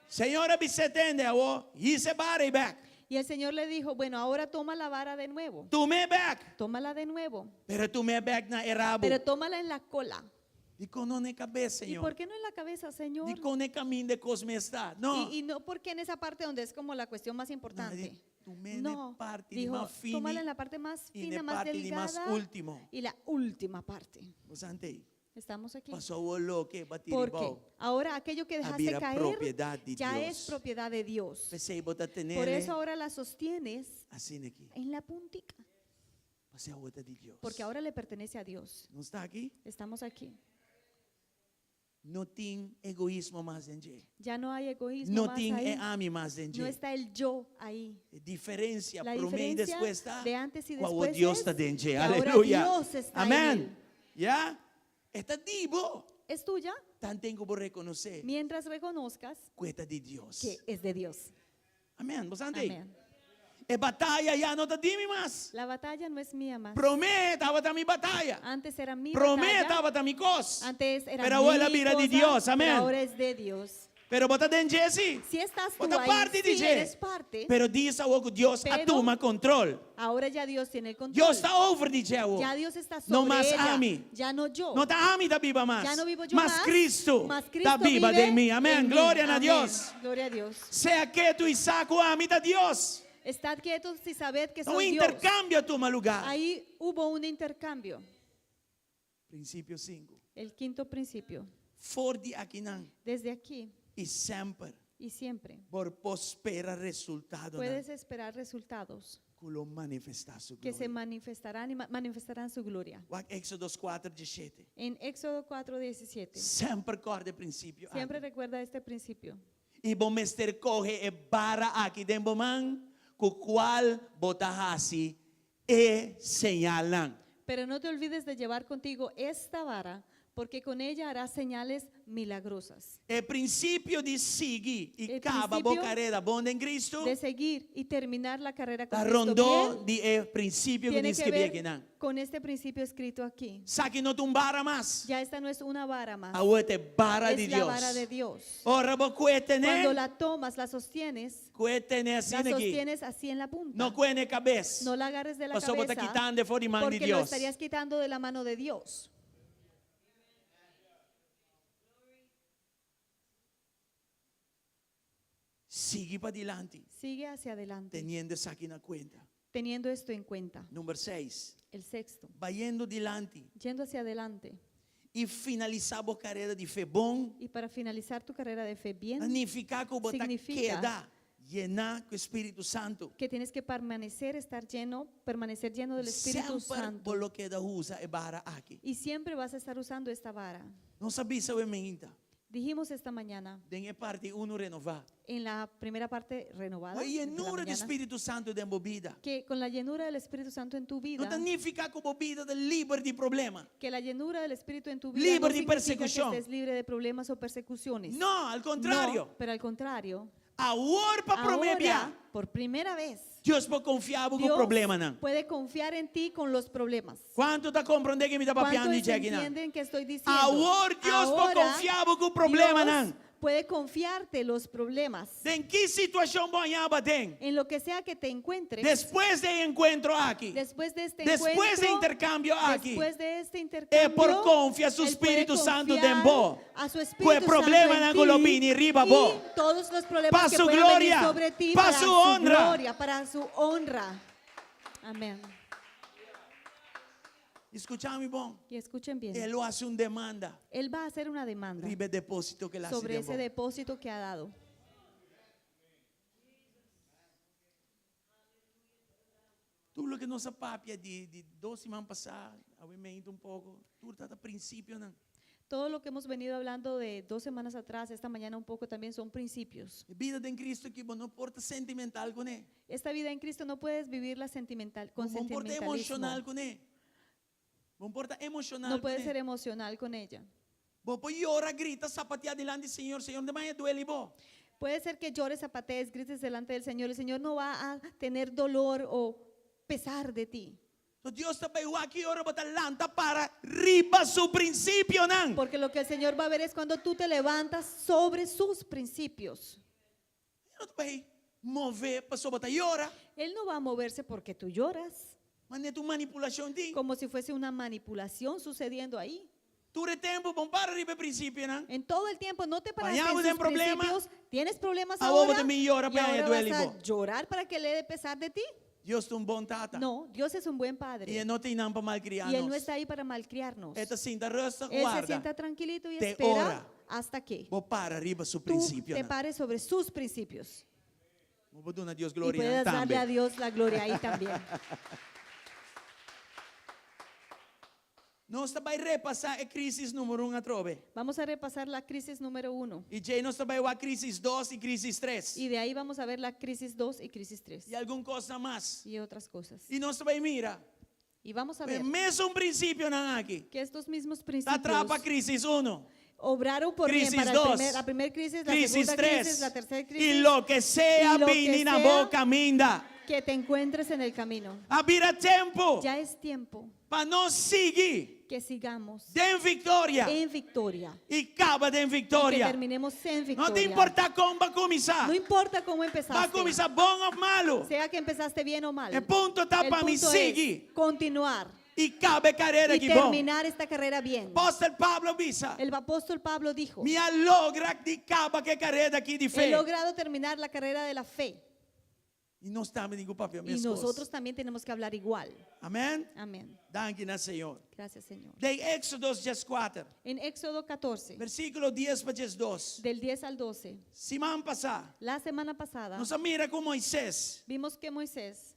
Senhora, você entende? E se para e back.
Y el Señor le dijo, bueno, ahora toma la vara de nuevo.
Tu me back.
Tómala de nuevo.
Pero tu me back na erabo.
Pero tómala en la cola.
E com não é cabeça,
¿Y
Senhor.
por qué no en la cabeza, Señor?
E com não é caminho de cosme está. Não.
Y no porque en esa parte donde es como la cuestión más importante.
Tu me
No,
parte de
dijo,
más fina
tómala en la parte más
e
fina,
na
más
parte de más
delgada
último.
y la última parte.
Você entende?
Estamos aquí.
Passou o lo que batir
Porque ahora aquello que dejaste
Habira
caer
propiedad de
ya
Dios.
es propiedad de Dios.
Pensei botar
Por
tener
eso ahora la sostienes
assim aqui.
en la puntica.
Você é outra de Deus.
Porque ahora le pertenece a Dios.
Não está aqui?
Estamos aquí.
Não tem egoísmo mais em Deus.
Ya no hay egoísmo
Não
más
tem
ahí.
ame mais em
No
Deus.
está el yo ahí.
Diferença
La
para mim
diferencia
depois está
de antes y
qual
después
Deus
es
está dentro.
que ahora
Aleluia.
Dios está en
Amém.
él.
Já? Está vivo.
Es tuya
Tan tenho por reconhecer
mientras reconozcas
que é de Deus.
que es de Dios.
Amém. Você entende?
Amén.
É batalha já não está de mim mais.
La batalla no es mía más.
Prometa, estava minha batalha.
Antes era mi
Prometa,
batalla.
estava minha cos.
Antes era
Pero ahora
mi
mira de
cosa,
Dios, amén.
pero ahora es de Dios.
Pero bota dentro de Jesse.
Si estás tú
Outra
ahí,
parte
sí
de
eres parte,
Pero diz algo que Deus
Pero-
atoma control.
ahora ya Dios tiene el control.
Deus está over de Jehová.
Ya Dios está sobre
No más
ella.
a mí.
Ya no yo.
Não está a mim da viva mais.
Ya no vivo yo
Mas
más,
Cristo
mas
está
Cristo
viva
vive
de mim. Amém.
en mí.
Glória a
Amén.
Deus.
Gloria a Dios.
Seja quieto e saco a mim da Deus.
Estad quietos y sabed que
Um
soy Dios.
intercâmbio toma lugar.
Ahí hubo un intercambio.
Princípio 5.
El quinto principio.
For de aqui não.
Desde aquí
E sempre
y siempre
por prospera resultado
puedes esperar resultados
que lo manifestar su
que se
glória.
manifestarán y manifestarán su gloria.
Éxodos 4:17.
En Éxodo 4:17.
Sempre corda princípio.
Siempre recuerda este principio.
E bom mester corre e bara aqui dentro man, com qual botahasi e señalan.
Pero no te olvides de llevar contigo esta vara, porque con ella harás señales milagrosas.
É princípio de seguir e
El
caba
principio
bocareda bonda em Cristo.
De seguir y terminar la carrera con
Tá
Cristo
rondou
bien,
de princípio que
tiene
diz
que
que
ver
aqui não.
con este principio escrito aquí.
Saque não tumbara mais.
Ya esta no es una vara más,
A outra bara de
es la
Deus.
vara de Dios.
Ora bo cuete
Cuando
né?
la tomas, la sostienes,
Cuete né assim
la
aqui.
sostienes así en la punta.
Não cuene cabeça.
No la agarres de la
Pastor bota
cabeza,
quitando de fora de mão de
porque lo
Deus.
estarías quitando de la mano de Dios.
Sigue para adelante.
Sigue hacia adelante,
Teniendo isso aqui na conta.
teniendo esto en cuenta.
Número 6.
El sexto,
Vayendo adelante.
yendo hacia adelante.
E finalizar a carreira de fé bom.
Y para finalizar tu carrera de fe bien,
Significa que botar
Significa
queda. Llenar com o Espírito Santo.
que tienes que permanecer lleno del Espíritu
Sempre
Santo.
por lo que da usa e bara aqui.
Y siempre vas a estar usando esta vara.
Não sabia se eu minta.
Dijimos esta mañana,
Den parte uno renovar.
en la primera parte renovada,
A
de la
llenura do
mañana,
Espírito Santo de vida.
que con la llenura del Espíritu Santo en tu vida,
Não significa que a vida é livre de problema.
que la llenura del Espíritu en tu vida
Libre
no
de
significa
persecución.
que estés libre de problemas o persecuciones.
Não, ao contrário.
No, pero al contrario,
Agora para promediar.
ahora, por primera vez,
Deus pode confiar com o
Dios
problema não.
puede confiar en ti con los problemas.
Quanto está compreendendo que me está papiando
¿Cuántos
de aqui não?
entienden que estoy diciendo?
Agora Deus pode
Ahora,
confiar com o problema
Dios
não.
puede confiarte los problemas.
Em que situação banhava tem?
En lo que sea que te encuentres,
Depois de encontro aqui,
después de este
depois de
encuentro,
intercâmbio aqui,
después de este
é
intercambio,
por confiar su
él puede
Espírito Santo
confiar
dentro.
a su
Que
Espíritu
problema
Santo
na
en
Colomini,
ti,
riba
y
bo.
todos los problemas
Pa
que
su
puedan
gloria,
venir sobre ti
pa
para
su
su
honra.
gloria, para su honra. Amén.
Escúchame bom.
Y escuchen bien,
Ele hace uma demanda.
él va a hacer una demanda
Ribe depósito que ele hace
sobre ese
dentro.
depósito que ha dado.
Tudo o que nossa papia de 2 semanas passadas, aumenta um pouco. Tudo está a princípio, não.
Todo lo que hemos venido hablando de 2 semanas atrás, esta mañana un poco también son principios.
Vida em Cristo que não porta sentimental com ele.
Esta vida en Cristo no puedes vivirla sentimental, con
Não porta emocional
sentimentalismo.
com ele. Não porta emocional
No
com
puedes ser
ele.
emocional con ella.
Vou llora, grita, sapatear delante do Senhor. Senhor, de manhã duele vos.
Puede ser que llores, zapatees, grites delante del Señor. El Señor no va a tener dolor o pesar de ti.
So Deus também aqui ora botar lanta para riba su princípio, não.
Porque lo que el Señor va a ver es cuando tú te levantas sobre sus principios.
Não vai mover para só botar llora.
Él no va a moverse porque tú lloras,
Mas não é tu manipulação de.
como si fuese una manipulación sucediendo ahí.
Tu tempo bom para riba princípio, não.
En todo el tiempo no te paraste
Mañana
en
tienen
sus
problema.
principios. ¿Tienes problemas
A vos
ahora?
también llora,
¿Y
pero
ahora
duele
vas a
vos.
llorar para que le dé pesar de ti?
Deus é bom tata.
No, Dios es un buen
E
padre.
ele não tem nada para malcriar.
Y Él no está ahí para malcriarnos.
Esta cinta resta,
Él se
guarda.
sienta tranquilito y
Te
espera
ora.
hasta que
Vou para riba su
tú
princípio.
te pares sobre sus principios.
Vou dar a Deus
Y
glória
puedas darle a
também.
Dios la gloria ahí también.
Nós vai repassar a crise número 1 a trove.
Vamos a repasar la crisis número 1.
E já nós vai a crise 2 e crise 3.
Y de ahí vamos a ver la crisis 2 y crisis 3.
E alguma coisa mais.
Y otras cosas.
E nós vai mira.
Y vamos a ver
Mesmo princípio não aqui.
que estos mismos
Tá
principios
atrapa crise 1.
obraron por bien
Crisis
para
dos.
la primera crisis, la
Crisis
segunda
3.
crisis, la tercera
E
crisis,
lo que sea
Y lo que
vini na
sea.
boca minda.
que te encuentres en el camino.
Habira tempo
Ya es tiempo
para nós seguir
que sigamos
de vitória
en victoria.
e acaba de
Que
vitória.
terminemos en
Não te
victoria.
importa como vai começar.
No importa cómo
Vai
empezaste,
começar bom ou malo.
sea que empezaste bien o mal.
O ponto está
El
para me
punto
seguir
es continuar
e cabe carreira
y
que bom.
terminar esta carrera bien.
Apóstolo Pablo avisa.
El apóstol Pablo dijo,
Me alogra de caba que carreira aqui de
he
fé.
logrado terminar la carrera de la fe.
E nós estamos em papel
Y nosotros también tenemos que hablar igual.
Amém?
Amén.
Danke na Senhor.
Gracias, Señor.
De Éxodo 4,
En Éxodo 14,
versículo 10 para 12.
del 10 al 12,
Semana passada,
la semana pasada,
nós mira com Moisés,
vimos que Moisés,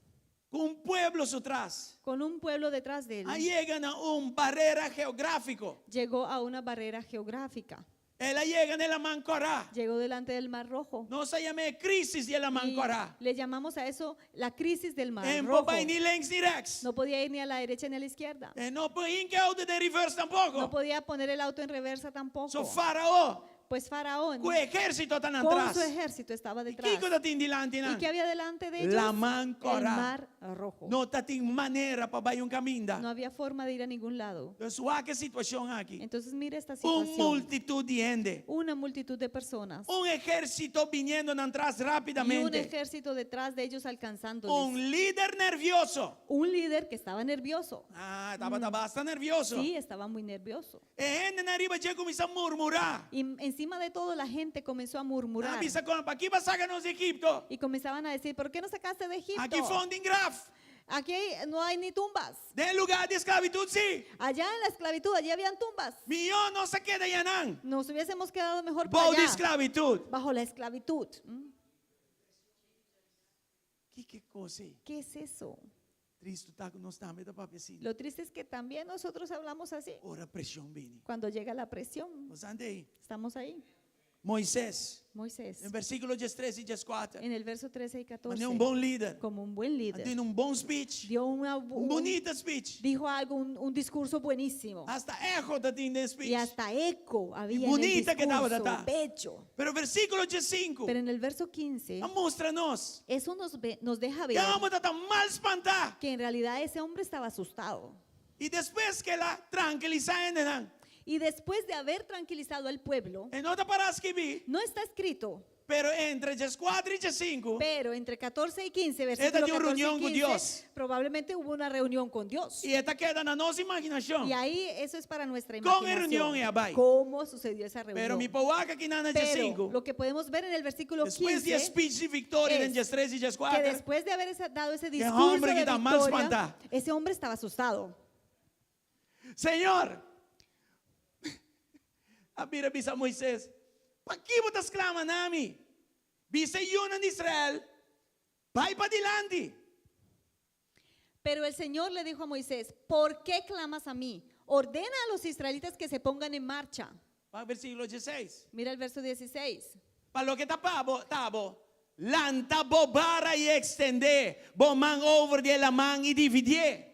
com um pueblo atrás,
con un pueblo detrás de él,
aí chega a barreira geográfico.
llegó a una barrera geográfica.
Ela chega na Mancorá.
Llegó delante del Mar Rojo.
Nós chamamos crisis de la
Y
Mancorá.
le llamamos a eso la crisis del Mar
Em
Rojo.
papai ni links ni rechts.
No podía ir ni a la derecha ni a la izquierda.
Não põe que auto de reverse
No
tampouco.
podía poner el auto en reversa tampoco.
So Faraó,
Pues Faraón
com o exército está
con
atrás.
su ejército estaba
E
detrás.
que coisa tem delante,
¿Y
não?
qué había delante de ellos?
La
El
Mancorá.
Mar Rojo.
Não tem maneira para ir caminho.
No había forma de ir a ningún lado.
Então, há que situação aqui.
Entonces mira esta
Uma
situación.
multitud de gente.
Una multitud de personas
Ejército vindo atrás
y un
rapidamente.
ejército detrás de ellos alcanzándoles.
Líder nervioso.
Un líder que estaba nervioso.
Estava bastante nervioso.
Sí, estaba muy nervioso.
E gente na riba já começou a murmurar.
Y encima de todo la gente comenzó a murmurar.
Avisa com para que vai sacar-nos de Egipto.
Y comenzaban a decir, ¿por qué no sacaste de Egipto?
Aqui funding graf.
Aquí no hay ni tumbas.
De lugar de esclavitud, sim.
Allá en la esclavitud, allí habían tumbas.
Millón não se queda Yanán.
Nos hubiésemos quedado mejor por
Boa de
allá,
esclavitud.
bajo la esclavitud. ¿Mm?
Que coisa.
¿Qué es eso?
Triste tá com nós também da papecina.
Lo triste es que también nosotros hablamos así.
Ora pressão vini.
Cuando llega la presión,
Nós andei.
estamos ahí.
Moisés,
Moisés,
em versículo 13 e 14.
en el verso 13 y 14,
Mas é um bom líder.
como un buen líder,
Deu um bom speech.
dio un
Bonita speech.
dijo algo, un discurso buenísimo.
Hasta eco da tinha speech.
Y hasta eco había en
bonita
el
que estaba,
discurso,
tata.
bello.
Pero versículo 15.
Pero en el verso 15,
Mostra-nos
eso nos deja
que
ver
a alma está mal espantada.
que en realidad ese hombre estaba asustado.
E depois que ela tranquiliza ainda,
Y después de haber tranquilizado al pueblo,
E não está para escrever,
no está escrito,
pero entre as 4 e as 5,
pero entre 14 y 15,
Esta
versículo
de una
14
reunión
y
con
15,
Dios.
probablemente hubo una reunión con Dios.
e esta queda na nossa imaginação.
Y ahí eso es para nuestra
Con reunión
imaginación.
y abai.
¿Cómo sucedió esa
Pero
reunión?
mi pauaca aqui na
Pero
5,
lo que podemos ver en el versículo
depois de
15,
speech de vitória
es
dentro das 3 e das
que
4,
después de haber dado ese
Que
discurso
hombre que
de
está mal
victoria,
espantado.
ese hombre estaba asustado.
Senhor, a Bíblia diz a Moisés, para que você clama a mim? Dice Yuna de Israel, vai para adelante.
Pero el Señor le dijo a Moisés, ¿por qué clamas a mí? Ordena a los israelitas que se pongan en marcha.
Para o versículo 16.
Mira el verso 16.
Para lo que tabo, lanta bobara e extender, boman over de la man e dividir.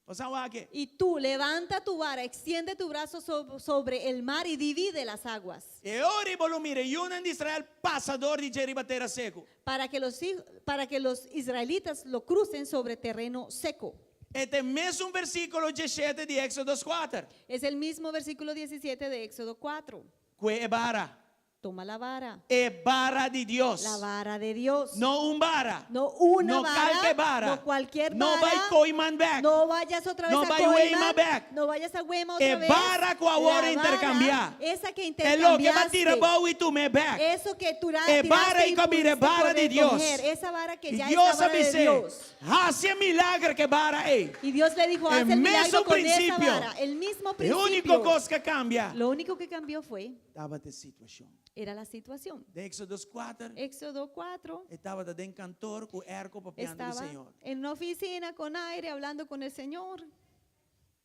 O sea, que
Y tú levanta tu vara, extiende tu brazo sobre el mar y divide las aguas.
e ora e volumire Yuna de Israel, passador de Jericó terra seco.
Para que los israelitas lo crucen sobre terreno seco.
Este mesmo versículo 17 de Éxodo 4.
Es el mismo versículo 17 de Éxodo 4.
Que é vara.
Toma la vara.
É vara de Deus.
La vara de Dios.
Não vara.
No una
No
vara,
calque vara.
no cualquier
No
vara.
vai coiman back.
No vayas otra vez
No
a
vai
Coiman,
Weima back.
no vayas a Weima otra
É
vez.
vara com a hora
La vara,
intercambiar.
esa que
É lo que vai
intercambiaste,
tirar bom e tu me back.
eso que tú
É vara e
tiraste
comida,
pudiste
vara de Deus.
recoger, esa vara que
E
ya
Deus
es la vara
sabe
de
ser,
Dios.
hace milagre que vara é.
Y Dios le dijo,
El
haz el milagro
mismo
con
principio.
esa vara. El mismo
A única
principio.
coisa que cambia
Lo único que cambió fue,
estava a situação.
era la situación.
De Éxodo 4,
Éxodo 4
estava dentro de cantor com erco papiando do
estaba
Senhor.
en una oficina con aire hablando con el Señor.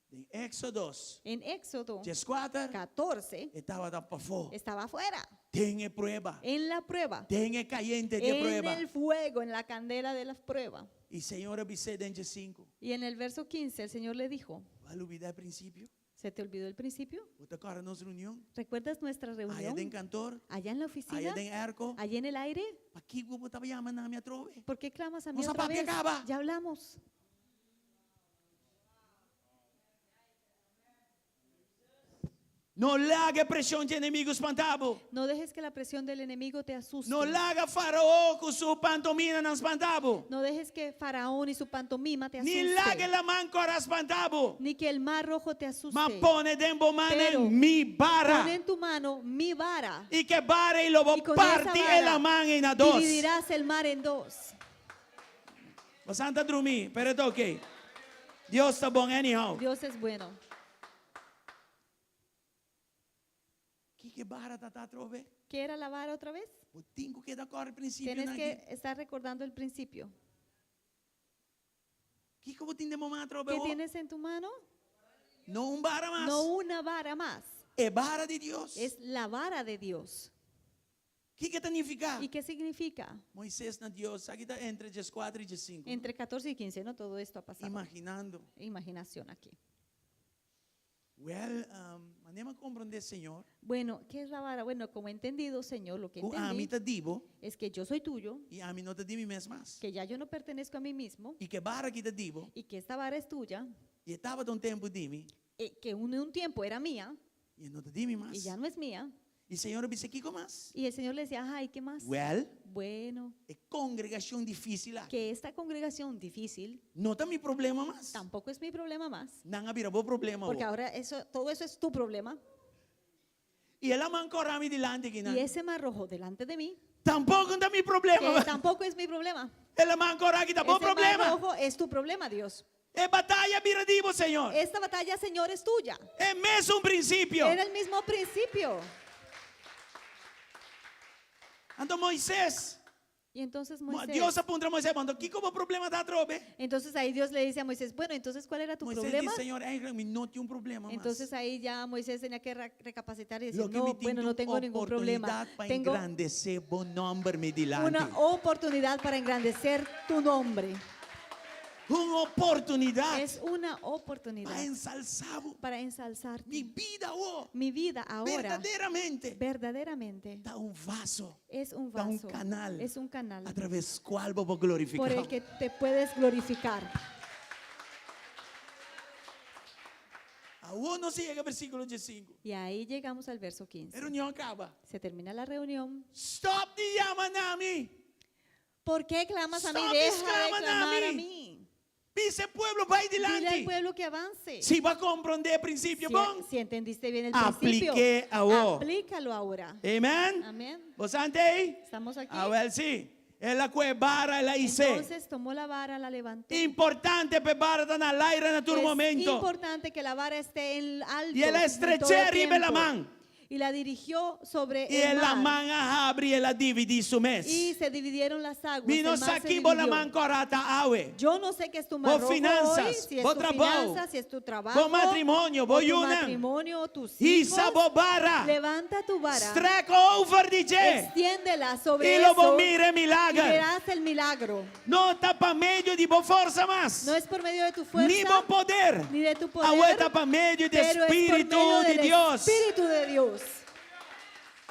De Éxodo 2,
En Éxodo
4,
14
estava da para fora.
estaba afuera,
Tem prueba.
en la prueba,
Tem caliente de
en
prueba.
el fuego, en la candela de la prueba.
E Senhor avise dentro de 5.
Y en el verso 15 el Señor le dijo,
Vai olvidar o princípio?
¿se te olvidó el principio?
Outra cara nossa reunião.
¿Recuerdas nuestra
Aí
reunión?
tem cantor,
Allá en la
aí
oficina,
tem erco.
allá en el aire.
Para que eu estava chamando a minha trove?
¿Por qué clamas a mí
Vamos a
otra
papi
vez?
acaba.
Ya hablamos.
Não larga pressão de inimigo espantado.
No dejes que la presión del enemigo te asuste.
Não larga faraó com sua pantomina não espantado.
No dejes que Faraón y su pantomima te
Ni larga
asuste.
la mão cora espantado.
Ni que el mar rojo te asuste.
Mas pone dentro
Pero
mano mi bara.
Pon en tu mano mi vara.
E que bara e lobo
Y con
parte
esa
la
vara
mão em na dos.
dividirás el mar en dos.
Você anda a dormir, pero tá ok. Deus está bom anyhow.
Dios es bueno.
Que bara tá trove?
¿Qué era la vara otra vez?
O tenho que dar cor princípio
Tienes
aqui.
que estar recordando el principio.
Que eu tenho de mamá trove?
¿Qué tienes en tu mano?
Não bara mais.
No una vara más.
É bara de Deus.
Es la vara de Dios.
Que significa?
¿Y qué significa?
Moisés na Deus, aqui está entre 4 e 5.
Entre 14 y 15, ¿no? Todo esto ha pasado.
Imaginando.
Imaginación aquí.
Well, manema compreender, Senhor.
Bueno, ¿qué es la vara? Bueno, como he entendido, Señor, lo que
Que a mim
entendí
te divo
es que yo soy tuyo,
e a mim não te divo mais.
que ya yo no pertenezco a mí mismo
E que bara que te divo
y que esta vara es tuya,
e estava de tempo de mim
que un tiempo era mía
e não te divo
y
mais.
ya no es mía.
E Senhor disse que mais?
Y el Señor le decía, ay, ¿qué más?
Well,
Bueno,
é congregação difícil lá.
que esta congregación difícil
Não tem meu problema mais.
tampoco es mi problema más,
Não havia bom problema.
porque ahora todo eso es tu problema.
E ela mancora me delante que não.
Y ese mar rojo delante de mí,
Tampouco tem meu problema.
que tampoco es mi problema.
Ela mancora aqui tá bom
Ese mar
problema.
rojo es tu problema, Dios.
É batalha viradivo, Senhor.
Esta batalla, Señor, es tuya.
É mesmo princípio.
Era el mismo principio.
Então Moisés,
Y entonces
Deus
Moisés,
apunta a Moisés, mandou, que como problema tá trobe?
entonces ahí Dios le dice a Moisés, bueno, entonces ¿cuál era tu
Moisés
problema?
diz, Senhor, não tem problema
Entonces
mais.
ahí ya Moisés tenía que recapacitar y decir,
Lo que
no,
me
bueno,
tenho
no tengo ningún problema.
oportunidade para
Tengo
engrandecer bom nome me delante.
una oportunidad para engrandecer tu nombre.
Uma oportunidade
Es una
para
oportunidad
ensalzar
para ensalzarte.
minha vida,
Mi vida ahora
verdadeiramente
verdaderamente
está vaso,
es un
está
vaso,
canal
es un canal
através do qual vou
por
glorificar.
el que te puedes glorificar.
A Aún no se llega al versículo 15.
Y ahí llegamos al verso 15.
La reunión acaba.
Se termina la reunión.
Stop di llama nami.
¿Por qué clamas a mí?
Stop
Deja de
exclaman a
clamar a
mí.
mí.
Dice pueblo, vai
Dile al
dilante.
pueblo que avance.
Si va a comprender el principio, bom.
Si entendiste bien el
Aplique
principio,
ahora.
aplícalo ahora.
Amen.
Amén.
¿Vos ante?
Estamos aquí.
A ver, sí. Es la cuevara, la hice.
Entonces tomó la vara, la levantó.
Importante per vara da nell'aire in tutto
Es
momento.
importante que la vara esté en alto.
Y la
en
estreché
todo
arriba la
tiempo.
man.
Y la dirigió sobre
Y
el
la
mar.
man apri e la dividi su mes.
Y se dividieron las aguas.
Vino
el mar se
saquibo la
dividió.
man corata awe.
Yo no sé qué es tu mar
Vos
rojo
finanzas,
hoy, si es
vos
tu
trabajo,
finanza, si es tu trabajo,
vos matrimonio,
o
vos
tu
una.
matrimonio, o tus
Isa
hijos.
bobara.
Levanta tu vara,
Strek over di je.
extiéndela sobre
Y lo
eso
bomire
y
milagro.
verás el milagro.
No tapa medio di bo forza mas.
No es por medio de tu
Ni
fuerza
bo poder.
ni de tu
Awe
poder,
tapa medio di
pero es por
Espíritu
medio
di
del
Dios.
Espíritu de Dios.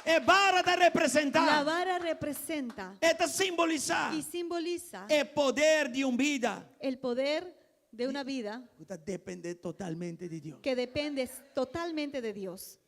E vara da
La
representar.
vara representa
Esta simboliza
y simboliza
el poder de un vida.
el poder de una vida
Puta, depende totalmente de Dios.
que depende totalmente de Dios.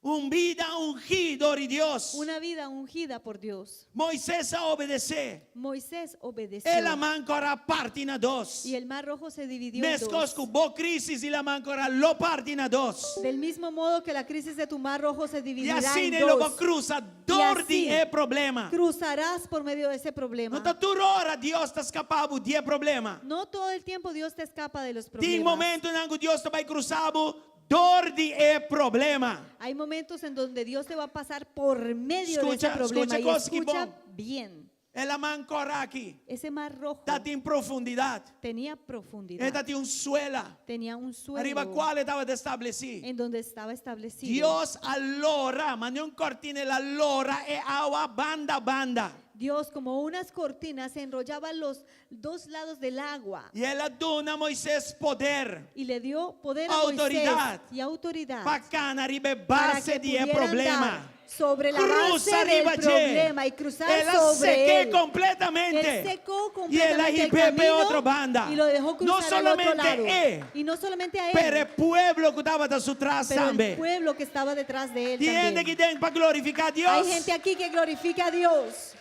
Un vida ungido de Dios.
Una vida ungida por Dios.
Moisés a obedecer.
Moisés obedeció.
E la mancora parte in dos.
Y el mar rojo se dividió en
Nescos
dos.
cu bo crisis y la mancora lo parte in dos.
Del mismo modo que la crisis de tu mar rojo se
Y
dividirá
así
en
ne lo bo
dos.
cruza dordi
así
e problema.
Cruzarás por medio de ese problema.
No ta tu ora Dios ta escapado de problema.
No todo el tiempo Dios te escapa de los
Tem
problemas.
momento em que Deus te vai cruzado dordi e problema.
Hay momentos en donde Dios te va a pasar por medio de ese
Escucha,
problema.
escucha
Y
cosas que
escucha
bom.
bien.
E la mancora aqui.
Ese mar rojo
Tá em profundidade.
tenía
E
profundidad.
tá um suela.
Tenía un
Arriba
suelo
quale estava estabelecido.
en donde estaba establecido.
Dios allora, ma non cortine allora e agua banda a banda.
Dios, como unas cortinas, se enrollaba los dos lados del agua
E ela dona a Moisés poder.
y le dio poder a
Autoridad.
Moisés y autoridad
Bacana, arriba
para
base
que
de
pudiera
problema.
andar sobre la
Cruza
base del
arriba, che.
problema y cruzar
Ela
sobre
seque
él.
completamente.
Él secó
Y ela
completamente el
ripepe
camino
otra banda.
y lo dejó
No
cruzar al otro
solamente
lado.
él,
Y no solamente a
per
él,
il pueblo que estava da su trás
pero el
también.
pueblo que estaba detrás de él
Tiene
también.
que dentro para glorificar a Dios.
Hay gente aquí que glorifica a Dios.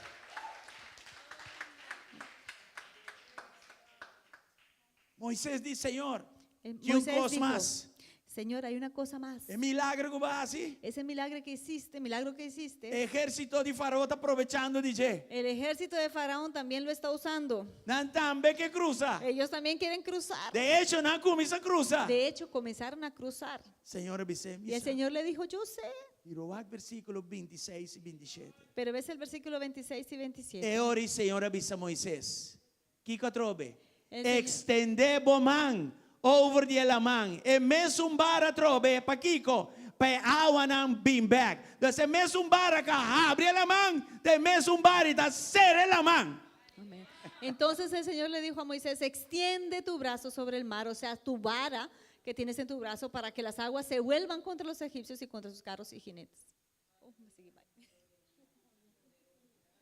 Moisés dice, Señor,
Eh,
que un
Moisés
cos
dijo,
más.
Señor, hay una cosa más.
El milagro que va así.
Ese milagro que hiciste,
Ejército de Faraón está aprovechando de je.
el ejército de Faraón también lo está usando.
Nan también que cruza.
Ellos también quieren cruzar.
De hecho, no comienza a cruzar.
De hecho, comenzaron a cruzar.
Señor, avise
Y el Señor le dijo, yo sé.
Y robar versículos 26 y 27.
Pero ves el versículo 26 y 27.
E ora il Signore avvisa Moisés. Chi trobe?
El Señor-
Extende boman over di la man. E messo un bara trobe pa Kiko. Pa awanam bim back. Da se messo un bara ka abre la man. Te messo un bara da sere la man.
Amén. Entonces el Señor le dijo a Moisés, extiende tu brazo sobre el mar, o sea, tu vara que tienes en tu brazo para que las aguas se vuelvan contra los egipcios y contra sus carros y jinetes. Oh, me seguí mal.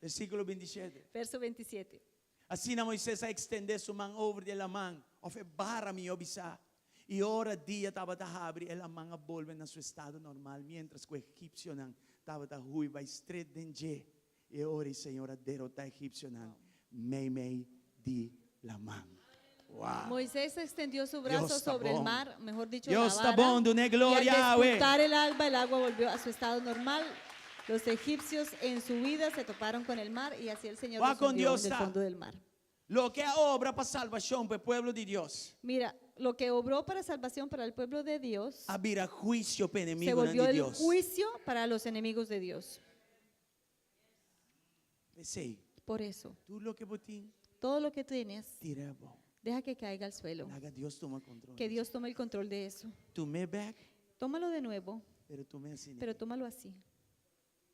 Versículo 27.
Verso 27.
Assim Moisés a extender sua mão over de la man. Ofe bara mi obisa. E ora dia estava da abre e la man a volve na seu estado normal. Mientras que o egípcio não estava da ruiva estreita denge. E ora o Senhor a derrotar egípcio não. Mei di la man. Wow.
Moisés extendió su brazo
Dios está
sobre el
bon.
mar, mejor dicho,
Dios
la
está
vara.
bon, dune gloria,
y al
Yahweh.
despuntar el agua volvió a su estado normal. Los egipcios en su vida se toparon con el mar y así el Señor
Va
los
con
hundió
Dios
en el
está.
fondo del mar.
Lo que a obra para salvação para o povo de Deus.
Mira, lo que obró para salvación para el pueblo de Dios
Abrirá juízo para
se
inimigo
volvió
de
el
Deus.
juicio para los enemigos de Dios.
Pensei,
Por eso,
tudo lo que botim,
todo lo que tienes,
tira bom.
deja que caiga al suelo.
Haga Deus toma controle.
Que Dios tome el control de eso.
Tu me back,
Tómalo de nuevo,
pero tu me assim.
pero tómalo así,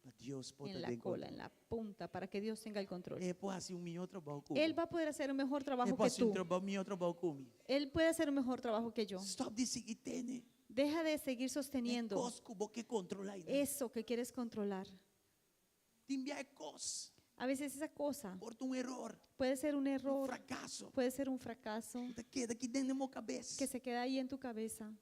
Para Deus poder
en la
ter
cola,
controle.
en la punta, para que Dios tenga el control.
Ele pode fazer melhor trabalho comigo.
Él va a poder hacer un mejor
Ele
trabajo que
pode fazer
tú.
melhor trabalho comigo.
Él puede hacer un mejor trabajo que yo.
Stop de seguir tendo.
Deja de seguir sosteniendo
Cosco que controlar.
eso que quieres controlar.
Te enviar cos
A veces esa cosa
por um erro,
puede ser un
um
error,
fracasso.
puede ser un fracaso
Te queda aqui dentro da minha cabeça.
que se queda ahí en tu cabeza.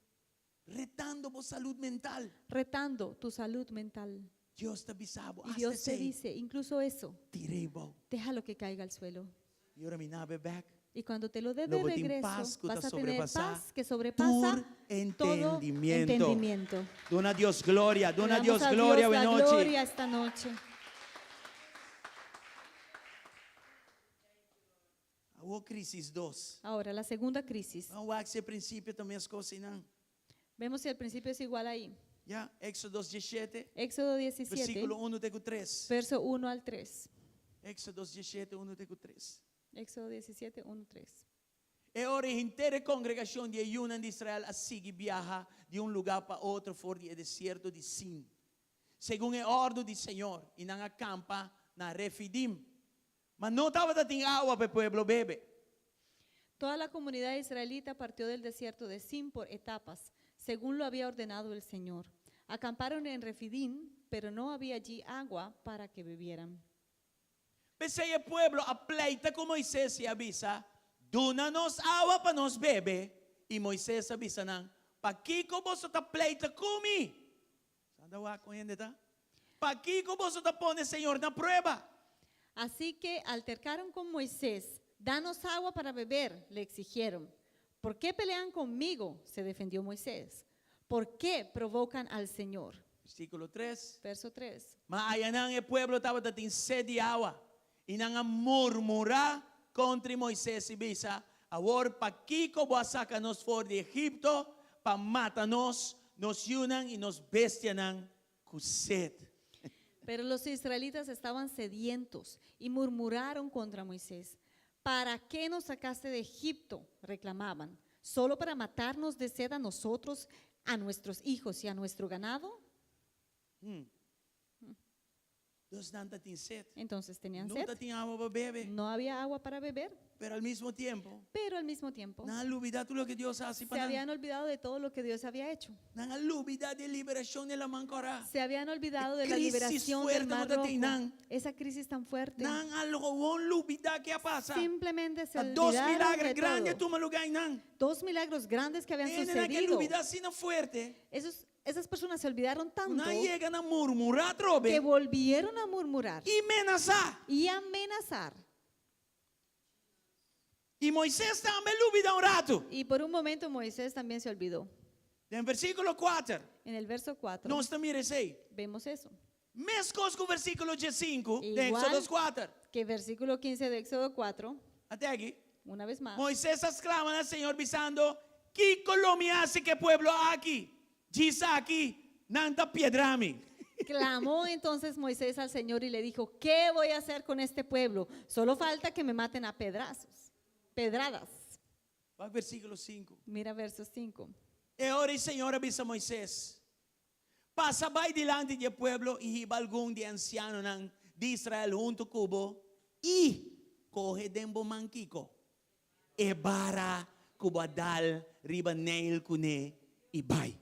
retando por salud mental.
retando tu salud mental.
Dios te avisaba,
Y Dios te dice, incluso eso,
tirebo.
déjalo que caiga al suelo.
Y ahora mi nave back.
Y cuando te lo dé de
Luego te
regreso,
paz que
vas
te
a tener
sobrepasa
paz que sobrepasa
tu
todo
entendimiento.
entendimiento.
Dona a Dios gloria,
Le
dona a
damos
Dios
a
gloria,
Dios la
buenas noches.
gloria esta noche.
Hubo crisis 2.
Ahora, la segunda crisis.
Vamos a ese principio también as coisas não.
Vemos si el principio es igual ahí.
Ya, Éxodo 17,
Éxodo 17,
versículo 1 até 3.
verso 1 al 3.
Éxodo 17, 1 até 3.
Éxodo 17, 1, 3.
É hora a inteira congregação de Ayunan de Israel assim viaja de lugar para outro fora do deserto de Sin. Segundo a ordem do Senhor, e não acampa na Refidim. Mas não estava dando água para o povo beber.
Toda la comunidad israelita partió del desierto de Sin por etapas, según lo había ordenado el Señor. Acamparon en Refidim, pero no había allí agua para que bebieran.
Pensei o povo apleita com Moisés e avisa, dona-nos água para nós beber. E Moisés avisa, não, para que você está pleita comigo? Sabe o que eu tá? Para que você está pondo o Senhor na prova?
Así que altercaron con Moisés. Danos agua para beber, le exigieron. ¿Por qué pelean conmigo?, se defendió Moisés. ¿Por qué provocan al Señor?
Versículo 3.
Verso 3.
Mas ayanang o povo estava tendo sede de água. E não murmurar contra Moisés e bisa, agora para que você saca nos fora de Egipto, para matar-nos, nos unan e nos bestianan com sede.
Pero los israelitas estaban sedientos y murmuraron contra Moisés. ¿Para qué nos sacaste de Egipto?, reclamaban. ¿Solo para matarnos de sed a nosotros, a nuestros hijos y a nuestro ganado?
Deus não tem sede.
Entonces tenían
Não
sed.
tem água para beber.
No había agua para beber,
Pero al mismo tiempo,
pero al mismo tiempo
não olvidar tudo o que Deus hace
se
para nós.
habían olvidado de todo lo que Dios había hecho.
Não olvidar de liberação de la mancorá.
Se habían olvidado de la
Crisis
liberación
fuerte
del Mar
no
Rojo.
tenían.
Esa crisis tan fuerte.
Não olvidar que passa.
Simplemente se
Dos
olvidaron
milagres
de
grandes
todo.
toma lugar não.
Dos milagros grandes que habían
Tienen que
sucedido.
olvidar assim não fuerte.
Esas personas se olvidaron tanto
Não llegan a murmurar,
que
trobe.
volvieron a murmurar
E amenazar.
y amenazar.
E Moisés também olvidou um rato.
Y por un momento Moisés también se olvidó.
En versículo 4.
En el verso 4
Nós também aí.
vemos eso.
Mescos com o versículo 5 de
Igual.
Éxodo 4.
Que versículo 15 de Éxodo 4,
Até aqui.
una vez más,
Moisés exclama al Señor diciendo, ¿qué Colombia hace que pueblo aquí? Dice aquí, nanta piedrami.
clamó entonces Moisés al Señor y le dijo, ¿qué voy a hacer con este pueblo? Solo falta que me maten a pedradas.
Va al versículo 5.
Mira verso 5.
E ora el Señor avisa a Moisés, pasa vai delante del pueblo y iba algún de anciano de Israel junto cubo y coge dembo manquico. E bara cubo dal riba neil cune y vai.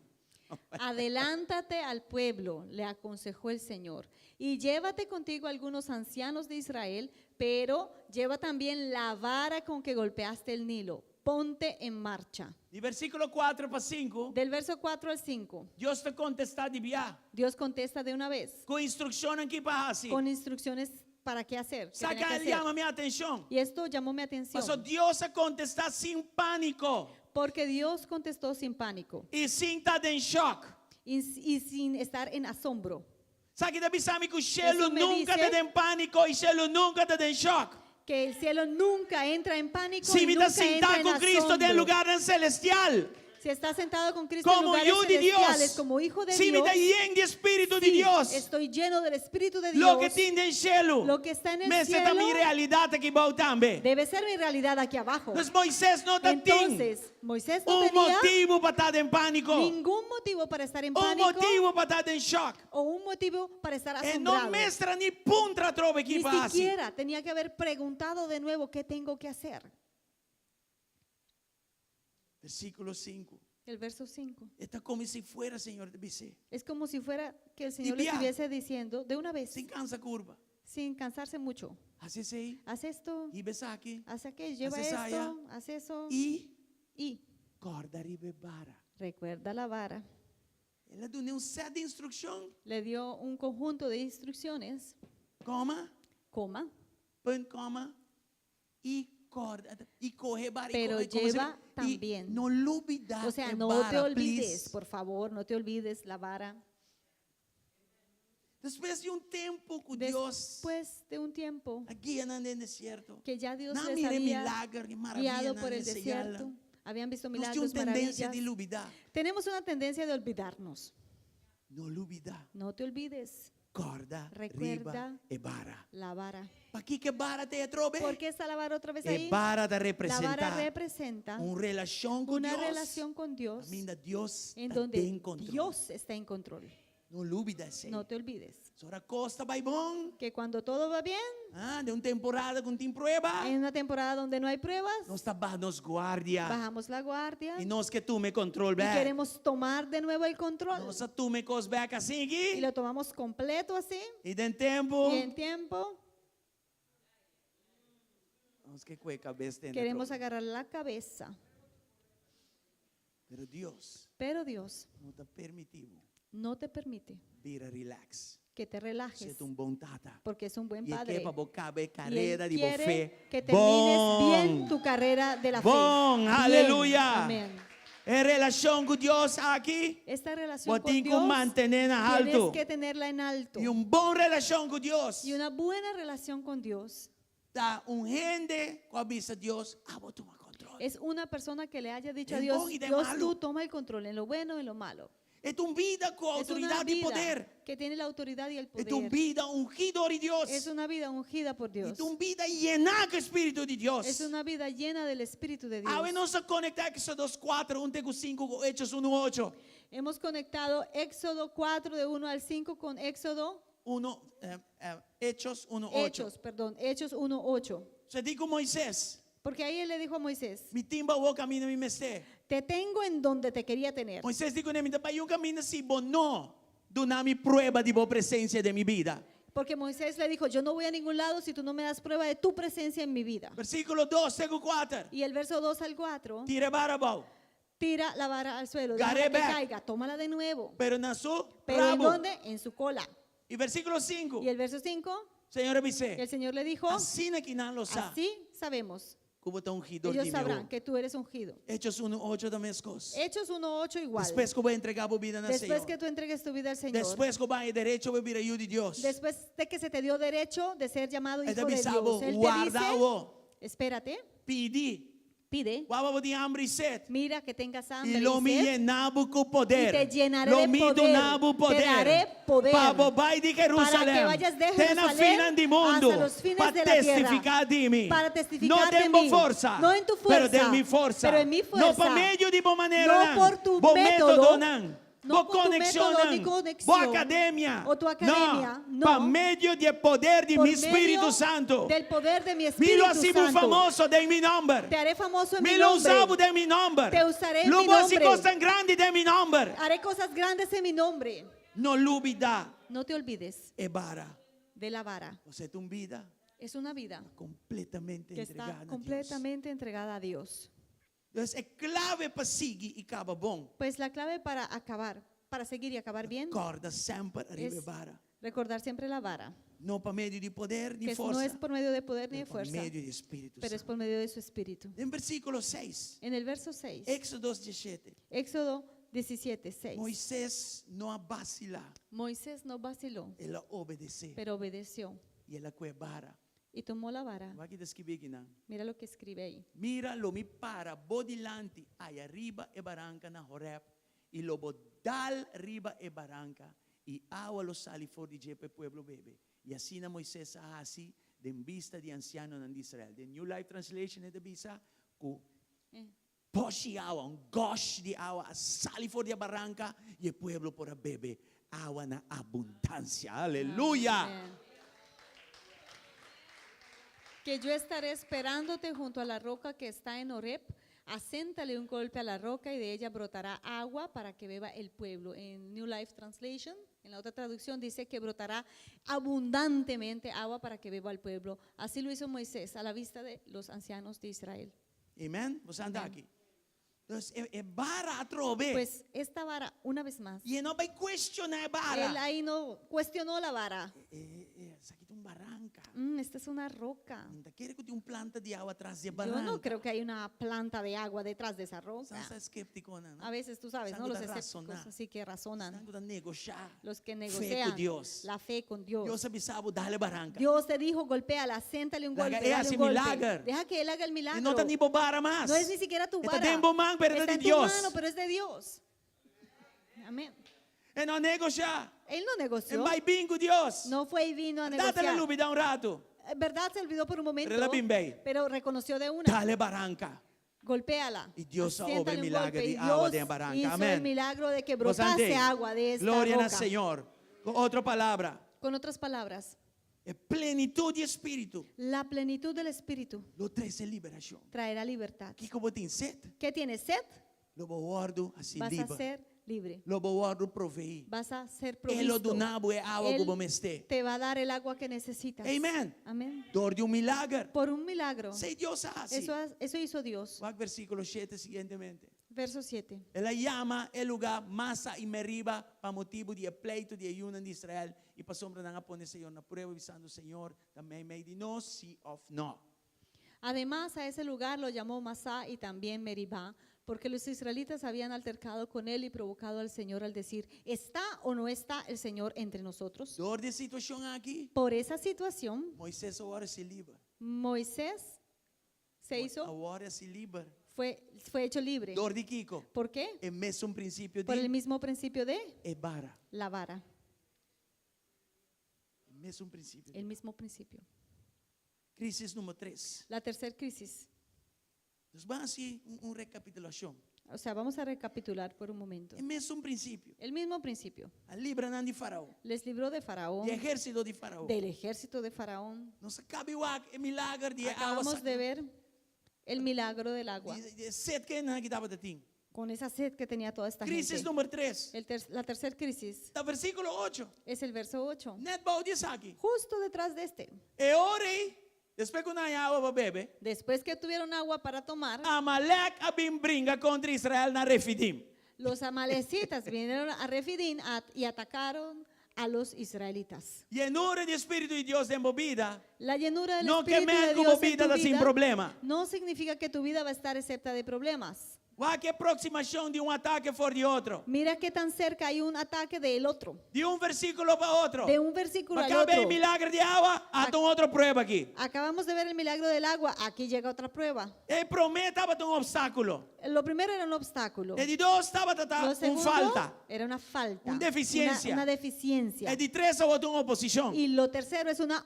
Adelántate al pueblo, le aconsejó el Señor, y llévate contigo algunos ancianos de Israel, pero lleva también la vara con que golpeaste el Nilo. Ponte en marcha.
De versículo 4 para 5,
Del verso 4 al 5,
Dios te contesta de via.
Dios contesta de una vez,
Con instrucción aquí para así.
con instrucciones para qué hacer. qué tenía que
Saca,
hacer.
llama mi atención.
Y esto llamó mi atención,
Pasó Dios a contestar sin pánico
porque Dios contestó sin pánico
y sin estar en shock.
y sin estar en asombro.
Sabe que deve saber que o cielo
Eso me
nunca
dice-
está en pánico y o cielo nunca está en shock.
Que el cielo nunca entra en pánico
Si
y
me
nunca
está
entra
sentado
en
con Cristo
asombro.
del lugar celestial,
Si está sentado con Cristo
como
en
hijo
lugares
de
celestiales,
Dios,
como hijo de
si me
Dios,
está lleno de Espíritu de
sí,
Dios,
estoy lleno del Espíritu de
lo
Dios.
que tiene en el cielo,
Lo que está en el
me está mi
cielo
realidad aquí abajo también.
debe ser mi realidad aquí abajo.
Entonces Moisés no tiene
Entonces, Moisés no
un
tenía
motivo para estar en pánico,
ningún motivo para estar en
un
pánico
motivo para estar en shock.
o un motivo para estar
E non
asombrado.
mestra ni punta trove
Ni
que passa.
siquiera tenía que haber preguntado de nuevo qué tengo que hacer.
Versículo 5.
El verso 5.
Está como si fuera, Señor, de dice,
Es como si fuera que el Señor le
Tibia.
estuviese diciendo de una vez,
sin cansa curva.
sin cansarse mucho,
Hace ahí,
haz esto,
y ves aquí,
haz aquello, lleva
Haces allá.
esto, haz eso
y
y
corda ribe bara.
Recuerda la vara.
Ela deu um set de instrução,
Le dio un conjunto de instrucciones,
coma,
coma,
põe coma, e corda, e correr bara,
pero
e correr,
lleva también.
não olvidar
O sea,
é
no
bara,
te olvides,
please.
por favor, no te olvides la vara.
Depois de um tempo com Deus,
Después de un tiempo
guiando no deserto,
que ya Dios
não
les
mire
había
milagre, maravilha,
guiado
não
por el
nesse
desierto, habían visto
Nós temos
milagros,
tendência
maravillas.
de olvidar.
Tenemos una tendencia de olvidarnos.
Não olvidar.
No te olvides
Corda,
Recuerda
riba e bara.
la vara.
Para que bara te trobe?
¿Por qué está la vara otra vez
É
ahí?
bara da
La vara
representar
representa
uma relação com
una
Deus.
relación con Dios
Ainda Deus
en
está
donde
em controle.
Dios está en control.
Não olvida isso.
No te olvides
Sora costa vai bom.
que cuando todo va bien,
De uma temporada com tem prueba.
en una temporada donde no hay pruebas,
Nós está nos guardia.
bajamos la guardia
E nós que tu me control
y
back.
queremos tomar de nuevo el control
Nós a tu me cos back assim
y
aqui.
lo tomamos completo así
E den tempo.
y en tiempo
Nós que com a cabeça dentro.
queremos agarrar la cabeza.
Pero Deus
Pero Dios
não te permitiu
no te permite
vir a relax.
que te relajes
Ser um bom tata.
porque es un buen
E que
padre.
para bocar a
Y
carreira
Él
de
quiere
fé.
que termines bien tu carrera de la fe.
Bom,
Bien.
aleluia.
Amén.
É relação com Deus aqui.
Esta relación
Vos
con
tem que
Dios
manter na
tienes
alto.
que tenerla en alto.
E bom relação com Deus.
Y una buena relación con Dios
Tá gente com a vista de Deus. Vou tomar controle.
es una persona que le haya dicho a
En
Dios,
bom y de
Dios,
malo.
tú toma el control en lo bueno y en lo malo.
É vida com
Es una
autoridade e
vida
poder.
que tiene la autoridad y el
É
poder.
vida ungida de Deus.
Es una vida ungida por
É
Dios.
vida llena com o Espírito de Deus.
Es una vida llena del Espíritu de Dios.
Ahora nos conectar com Éxodo 4, 1-5, Hechos 1-8.
Hemos conectado Éxodo 4 de 1 al 5 con Éxodo,
Hechos 1-8.
Hechos 1:8.
Você diz com Moisés,
Porque ahí él le dijo a Moisés,
mi timba o caminho me mestre.
te tengo en donde te quería tener.
Moisés dijo, para eu caminho assim, bom, não, dá-me prova de boa presença de minha vida.
Porque Moisés le dijo, yo no voy a ningún lado si tú no me das prueba de tu presencia en mi vida.
Versículo 2, 4.
Y el verso 2 al 4,
Tire barabau,
tira la vara al suelo,
Got
déjala
it
que
back.
caiga, tómala de nuevo.
pero na su
¿Pero en
rabo.
dónde? En su cola.
E versículo 5,
Y el verso 5,
Senhor
el
dice,
Señor le dijo,
assim que não lo sabe,
así sabemos,
como está ungido
ellos
de
sabrán
meu.
que tú eres ungido.
Hechos 1:8 da mesma coisa.
Hechos 1:8 igual.
Después que vai entregar a vida na
Después
Senhor.
que tú entregues tu vida al Señor,
Después que vai derecho a vir a de Deus.
después de que se te dio derecho de ser llamado
Ele
hijo de
avisava,
Dios, Él te
guardava,
dice, espérate,
pedi,
pide,
guardava de hambre e sede.
mira que tengas hambre
E lo
y
me
sed,
llenava com poder.
y te llenaré
Lo
de
me
poder.
donava
Te daré poder.
Para bobai de Jerusalém.
Para que vayas de
Até na
Jerusalém
fina de mundo.
hasta los fines
Para
de la tierra.
testificar de mim.
Para testificar
não
de
tenho
mí.
força.
No en tu
Pero
fuerza,
de mi força.
pero en mi
Não
fuerza.
para meio de boa maneira.
No por tu
bom
método,
não.
no
Boa
por tu
conexão
método ni
não.
conexión,
Boa academia.
o tu academia, no.
Para meio de poder de
por
mi Espírito
medio
Santo.
del poder de mi
Milo
Espíritu
assim por
Santo.
famoso de mi nome.
Te haré famoso en mi
Me lo usavo
nombre.
de mi nombre.
Te usaré en mi
Luego así
nombre.
cosas grandes de mi nombre.
Haré cosas grandes en mi nombre.
No olvida.
No te olvides
É bara.
de la vara.
Você tem vida
Es una vida
completamente
que
entregada
está
a Deus.
completamente entregada a Dios.
Então é clave para seguir e acaba bom.
Pues la clave para acabar, para seguir y acabar bien,
Acorda sempre arriba
es
bara.
recordar siempre la vara.
Não para meio de poder ni
Que no
força.
es por medio de poder ni de
Mas por
fuerza,
meio de Espírito
pero es
Santo.
por medio de su Espíritu.
Em versículo 6.
En el verso 6,
Éxodo 17.
Éxodo 17, 6.
Moisés não vacila.
Moisés no vaciló,
Ela obedeceu.
pero obedeció
E ela com bara.
y tomó la vara.
Vai que descrever aqui não.
Mira lo que escribe ahí.
Mira lo mi para bodilante aí arriba e barranca na Horeb e lo bodal riba e barranca e água lo sali for de jepe pueblo bebe e assim na Moisés assim de vista de anciano de Israel. The New Life Translation é de bisa com poche água, gosh de água sali for de barranca e o pueblo por bebe água na abundância. Aleluia.
Amén. Que yo estaré esperándote junto a la roca que está en Horeb. Aséntale un golpe a la roca y de ella brotará agua para que beba el pueblo. En New Life Translation, en la otra traducción dice que brotará abundantemente agua para que beba el pueblo. Así lo hizo Moisés a la vista de los ancianos de Israel.
Amém? Você anda
Amém.
aqui. Entonces, vara atrove.
Pues esta vara, una vez más,
Y no va a cuestionar
él
vara.
ahí no cuestionó la vara.
Aquí está un barranca.
Esta es una roca.
Quiere que tenga un planta de agua atrás de
Yo
barranca.
no creo que hay una planta de agua detrás de esa roca.
Está escéptico, ¿no?
A veces tú sabes, ¿no?
Santo
Los
da
escépticos
razonar.
así que razonan.
Santo da negociar.
Los que
Fe
negocian
con Dios.
la fe con Dios.
Dios avisaba, dale barranca.
Dios te dijo, golpéala, siéntale un
Deja
golpe,
que
dale
hace
un golpe.
milagro.
Deja que él haga el milagro.
Y no está ni bobara más.
No es ni siquiera tu
Está
vara.
dentro man, pero es
Está
de
en tu
Dios.
mano, pero es de Dios. Amén.
Y no negociar.
Él no
Y
negoció.
vai bem com Dios.
No fue y vino a
Date la
negociar.
lube, da un rato.
En verdad se olvidó por un momento,
Pero la bimbei.
pero reconoció de una.
Dale barranca.
Golpéala.
Y Dios
Siéntale
obra el
un
milagro
golpe.
de
Y
agua
Dios
de barranca.
hizo
Amén.
el milagro de que
Vos
brotase
andei.
agua de esta
Gloria al
roca.
Señor. Con otra palabra.
Con otras palabras,
Plenitud de espíritu.
la plenitud del Espíritu
Lo trae liberación.
traerá libertad.
Que como tem sed,
¿Qué tienes? ¿Sed?
lo guardo assim
Vas a
livre.
ser libre.
Lo guardo provei.
Vas a ser
Elo do
provisto.
nabo é água
Él
como mesté.
te va a dar el agua que necesitas.
Amen.
Amén.
Dor de um milagre.
Por un milagro.
Sei Deus assim.
Eso hizo Dios.
Vai versículo 7 siguientemente.
Verso 7.
Ela llama el lugar Massa e Meriba para motivo de pleito de ayuno de Israel e para sombra não pôr o Senhor na prova, avisando o Senhor também meio de no, sí of no.
Además, a ese lugar lo llamó Masá y también Meribá, porque los israelitas habían altercado con él y provocado al Señor al decir, ¿está o no está el Señor entre nosotros?
Dor de situação aqui,
Por esa situación,
Moisés agora se livra.
Moisés se hizo,
Agora se livra.
fue hecho libre.
Dor de Kiko.
¿Por qué?
É mesmo um princípio
Por el
de
mismo principio de
vara.
la vara,
É mesmo um princípio.
el mismo principio.
Crisis número 3.
La tercera crisis.
Nós vamos assim recapitulação.
O sea, vamos a recapitular por un momento.
É mesmo um princípio.
El mismo principio.
A livra de Faraó.
Les libró de Faraón,
De exército de Faraó.
del ejército de Faraón.
Nós acabamos o milagre de água.
Acabamos de ver el milagro del agua,
De sete que não estava de ti.
con esa sed que tenía toda esta
Crisis
gente.
número 3.
La tercera crisis
Da versículo 8.
es el verso 8.
Net bom diz aqui.
Justo detrás de este.
E orei, depois que não há água para beber,
Después que tuvieron agua para tomar,
Amalek abim brinca contra Israel na Refidim.
los amalecitas vinieron a Refidim y atacaron a los israelitas.
Llenura de Espírito de Deus envolvida,
La llenura del
não que
Espíritu de
me
Dios en
vida
tu
da sem
vida
problema.
no significa que tu vida va a estar excepta de problemas.
Vai que aproximação de ataque for de outro.
Mira qué tan cerca hay un ataque del otro,
De versículo para outro.
de un versículo al
Acabei
otro.
milagre de água, há outra prova aqui.
Acabamos de ver el milagro del agua, aquí llega otra prueba.
E prometa para obstáculo.
Lo primero era un obstáculo.
E de dois estava
Lo
com
segundo
falta.
era una falta,
Una deficiencia.
una deficiencia.
E de três outra oposição.
Y lo tercero es una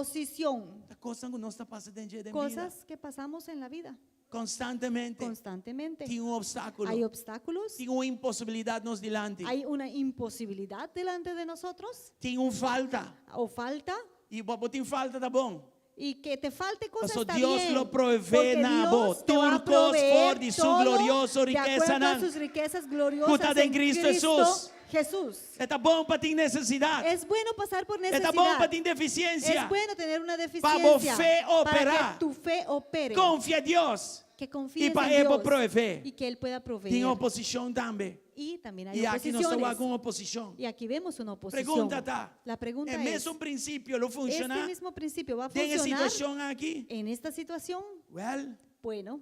oposición.
Coisa que não está passando em dia de vida.
Cosas que pasamos en la vida
Constantemente.
constantemente.
Tem obstáculo.
Hay obstáculos,
Tem impossibilidade nos delante.
hay una imposibilidad delante de nosotros
Tem falta.
o falta.
E bobo tem falta, tá bom?
Y que te falte cosas
Mas
está
Deus
bien,
lo provee
porque
na
Dios
bo.
te va a
Turcos
proveer
for de su
todo
glorioso
de
riqueza
acuerdo a
nan.
sus riquezas gloriosas
Cutada en
en
Cristo
Jesús.
Está bom para ter necessidade.
Es bueno pasar por
Está bom para
necesidad.
ter deficiência.
Es bueno tener una
Para
deficiencia
fe
para
operar.
que tu fe opere,
Confia em Deus.
que confíes
E para
en
ele
Dios
prover.
y que Él pueda proveer.
Tem oposição também.
Y también hay
E aqui nós
oposiciones.
estamos com oposição.
Y aquí vemos una oposición.
Pergunta tá.
La pregunta
É
es,
mesmo princípio, não
¿este
funciona?
mismo principio va a
Tem a
funcionar
situação aqui?
en esta situación?
Well,
Bueno,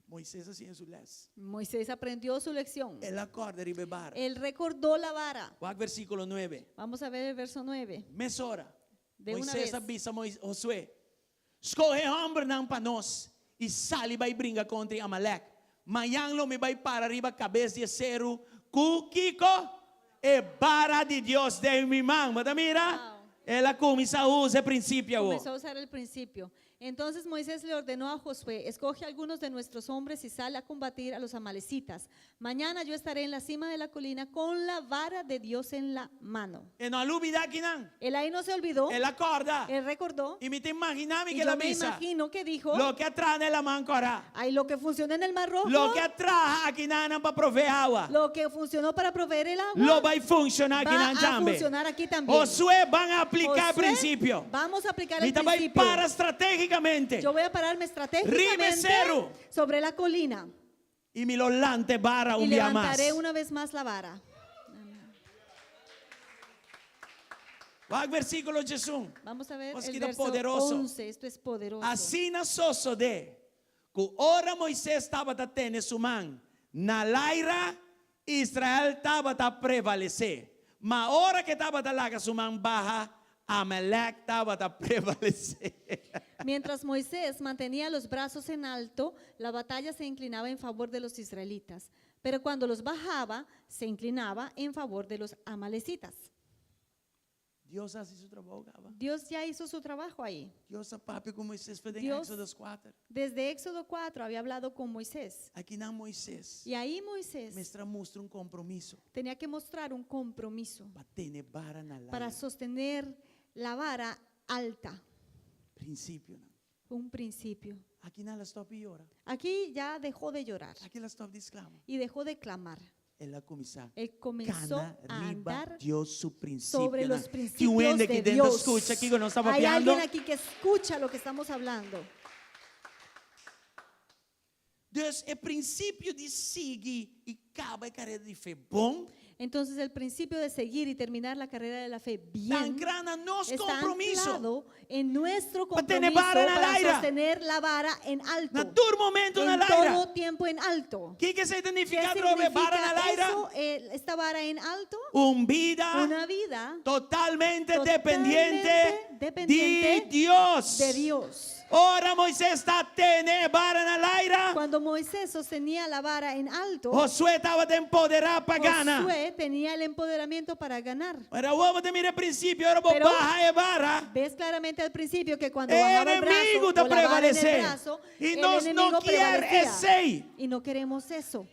Moisés assim em sua les.
Moisés aprendió su lección.
Ele acorda e bebar.
Él recordó la vara.
O versículo 9.
Vamos a ver el verso 9.
Mesora.
De una
Moisés
vez.
avisa Josué. Escolhe homem não para nós. E sale vai brincar contra Amalek. Manhã lo me vai para arriba cabeça de acero. Kiko e vara de Deus de mi mão. Mas mira,
Wow.
ela começa a usar o princípio.
Comenzó a usar el principio. Entonces Moisés le ordenó a Josué, escoge a algunos de nuestros hombres y sale a combatir a los amalecitas. Mañana yo estaré en la cima de la colina con la vara de Dios en la mano.
E não olvida que não.
Él ahí no se olvidó,
Ele acorda.
él recordó.
E me te imaginava
Y
que
yo
ela
me
misa.
imagino que dijo,
Lo que atrás nela mão corá.
ahí lo que funcionó en el Mar Rojo,
Lo que atrás aqui não para prover água.
lo que funcionó para proveer el agua,
Lo vai funcionar aqui
va
não
a
também.
funcionar aquí también.
Josué van a aplicar o
Josué,
princípio.
vamos a aplicar
E
el
também
principio.
para estrategicamente.
Yo voy a pararme estratégicamente
Rime cero.
sobre la colina.
Y mi lolante bara
y
un día más.
levantaré una vez más la vara.
Wag versículo Jesús.
Vamos a ver
Os
el
queda
verso
poderoso.
11. Esto es poderoso.
Assim na soso de que ora Moisés estava a ter sumang na laira Israel estava a prevalecer. Mas hora que estava a laga sumang baja Amalek estava a prevalecer.
Mientras Moisés mantenía los brazos en alto, la batalla se inclinaba en favor de los israelitas. Pero cuando los bajaba, se inclinaba en favor de los amalecitas.
Deus hace su trabajo, Gaba.
Dios ya hizo su trabajo ahí.
Deus papi com Moisés foi em
Dios-
Éxodo 4.
Desde Éxodo 4 había hablado con Moisés.
Aqui na Moisés,
Y ahí Moisés
mostra um compromisso
tenía que mostrar un compromiso
para ter vara na
para
laira.
sostener la vara alta,
Princípio.
un principio.
Aqui na stop e ora.
Aquí ya dejó de llorar
Aqui ela stop exclama.
y dejó de clamar.
Ela começar.
Él comenzó
Cana
a
riba
andar
Dios su principio.
sobre los
Que
principios
uende
de
que dentro
Dios.
escucha aqui que não estava
Hay
piando.
alguien aquí que escucha lo que estamos hablando.
Deus é princípio de seguir e acaba a carreira de fé bom.
Entonces el principio de seguir y terminar la carrera de la fe
Está
bien
ancrado nos
está
compromisso.
anclado en nuestro
Para tener
compromiso
vara en el
para
aire.
sostener la vara en alto,
Na todo momento na
en
laira.
todo tiempo en alto.
Que
¿Qué
significa droga vara na laira?
eso, esta vara en alto?
Vida
Una vida
totalmente
Totalmente
dependiente
dependiente
de Dios.
de Dios.
Ora Moisés está tendo vara na laira.
Cuando Moisés sostenía la vara en alto,
Josué estava a empoderar para ganhar.
Josué tenía el empoderamiento para ganar.
Era o de mira princípio, era vou
Pero-
barra e vara.
Ves claramente al principio que cuando
El
bajaba el
enemigo
brazo,
te
o la vara en el
prevalecer.
brazo,
Y
el
nos
enemigo
no quiere
prevalecía.
ese.
Y no queremos eso.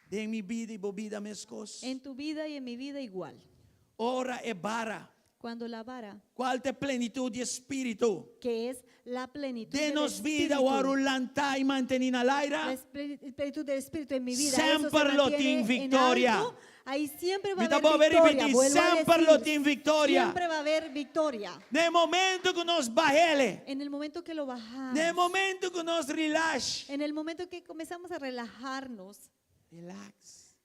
De mi vida e bebida meus cos.
En tu vida y en mi vida igual.
Ora e bara.
Cuando la vara,
Qual te plenitude de espírito.
que es la plenitud del
Denos vida
Espíritu,
o arulantar e manter na
la
laira.
plenitud del Espíritu en mi vida, eso
Sempre
se
lo
mantiene
tin
en
victoria.
alto, ahí siempre va a
Me
haber
dá para
victoria.
repetir,
Vuelvo a
sempre
decir,
lo tin victoria.
siempre va a haber victoria.
No momento que nos bajele.
En el momento que lo bajamos,
No momento que nos relaxe.
en el momento que comenzamos a relajarnos,
Relax.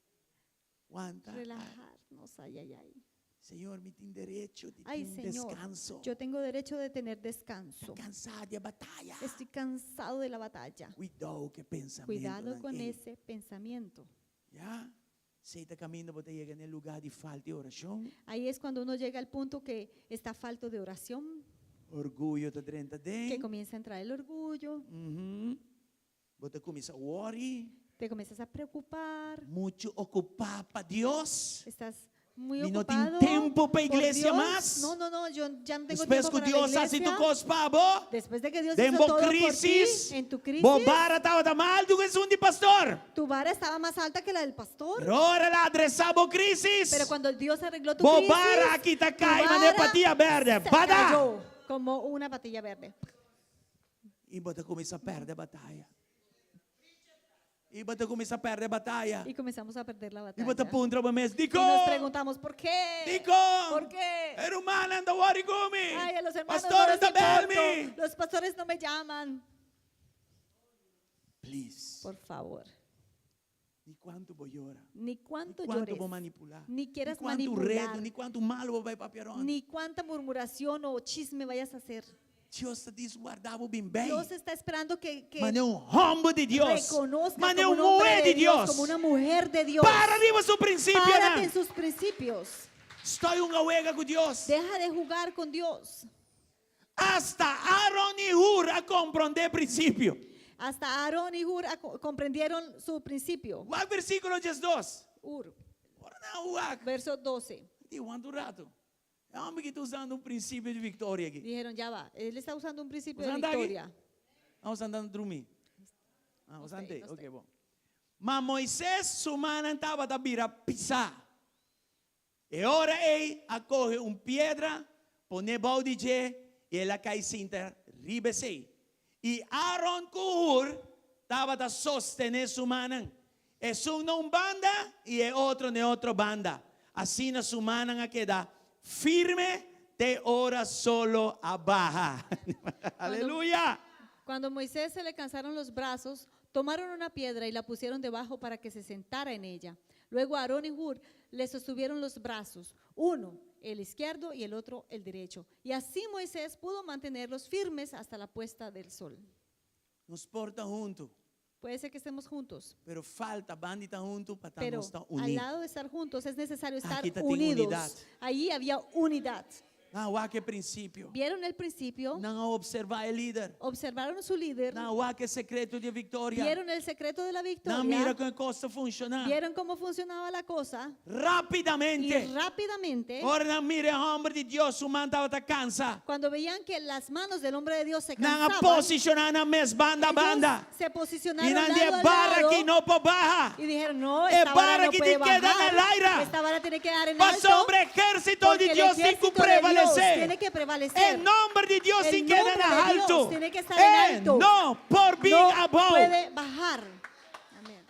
Aguanta.
relajarnos, ay, ay, ay.
Senhor, me tem direito de
Ay,
ter
Señor,
descanso.
yo tengo derecho de tener descanso.
Cansado de batalha.
Estoy cansado de la batalla.
Cuidado que pensamento.
Cuidado con
Ei,
ese pensamiento.
Já? Você está caminhando para chegar no lugar de falta de oração.
Ahí es cuando uno llega al punto que está falto de oración,
Orgulho está dentro
que
de.
comienza a entrar el orgullo,
Você começa a worry.
te comienzas a preocupar,
Muito ocupado para Deus.
estás muy
Y no
ocupado.
tiene tiempo para
por
iglesia
Dios.
más.
No, no, no, yo ya no tengo
Después
tiempo
que
para
Deus
la
hace tu
iglesia.
coisa para vos.
Después de que Dios
Tem
hizo todo por
crisis.
ti, en tu crisis,
Bobara estava mal do que um de pastor.
tu vara estaba más alta que la del pastor.
Pero ahora la adresamos crisis.
Pero cuando Dios arregló tu
Bobara
crisis,
aqui tá
tu
cai, mas
vara
patilla verde.
se
Bada!
cayó como una patilla verde.
E você começa a perder a batalha. E você começa a perder a batalha.
Y comenzamos a perder la
E
batalla.
você punta para mês. Dico!
Y nos preguntamos, ¿por qué?
Dico!
¿Por qué?
Era humano anda worry comigo.
Ay, a los hermanos
Pastor
no
está
les
bem.
importo. Los pastores no me llaman.
Please.
Por favor,
Ni quanto vou llorar.
ni cuánto
Ni quanto
llores,
vou manipular.
ni quieras
Ni quanto
manipular,
redo, ni quanto malo vai papierón.
ni cuánta murmuración o chisme vayas a hacer.
Deus está desguardado bem bem.
Dios está esperando que
Mas é rombo de Deus.
reconozcas
Mas é
como un hombre
mulher
de
de
Dios,
Deus.
como una mujer de Dios.
Para arriba seu princípio,
Párate
Ana.
en sus principios.
Estou uma huega com Deus.
Deja de jugar con Dios.
Hasta Aaron e Hur a compreender princípio.
Hasta Aarón y Hur comprendieron su principio.
O versículo 12.
Hur,
Ora não, Uac.
verso 12.
E o rato. É homem que está usando um princípio de vitória aqui.
Dijeron, ya va, él está usando un principio
¿Vos
de
andás aquí?
victoria.
Vamos andando a dormir. Vamos
Não sei,
andar.
não
Ok,
sei.
bom. Mas Moisés, sua mãe estava a virar pisar. E ora ele acorre pedra, põe balde de e ela cai cinta, ribesei. E Aaron com Hur estava a sostener sua mãe. É um não banda e é outro na outra banda. Assim na sua mãe a quedar firme, te ora solo a baja. Aleluia.
Cuando Moisés se le cansaron los brazos, tomaron una piedra y la pusieron debajo para que se sentara en ella. Luego Aarón y Hur le sostuvieron los brazos, uno el izquierdo y el otro el derecho. Y así Moisés pudo mantenerlos firmes hasta la puesta del sol.
Nos porta juntos,
Puede ser que estemos juntos,
pero falta bandita juntos para
pero
estar
al
unidos.
lado de estar juntos es necesario estar
Aquí está
unidos.
unidad.
Allí había unidad.
Não há que princípio.
¿Vieron el principio?
Não há observar el líder.
Observaron su líder.
Não há que secreto de vitória.
¿Vieron el secreto de la
Não mira
victoria?
como costa funcionar.
¿Vieron cómo funcionaba la cosa? Y
Rapidamente.
rápidamente,
Ora não mira o homem de Deus, su mão estava cansa.
cuando veían que las manos del hombre de Dios se
Não a
cansaban,
posicionar na mesma banda a banda.
ellos se
E
posicionaron
não
lado
de
a
barra
lado
que não por barra.
y dijeron, no,
Es
esta vara
vara
no
que
puede
te queda en el aire.
bajar, esta vara tiene que dar en
Mas
alto,
sobre o ejército
porque
de
el
Deus tem que
ejército de Dios
prevalecer.
tiene que prevalecer.
El nombre de Dios
El
se queda
nombre
en
de Dios
alto.
tiene que estar en alto.
No por being
No
above.
puede bajar. Amén.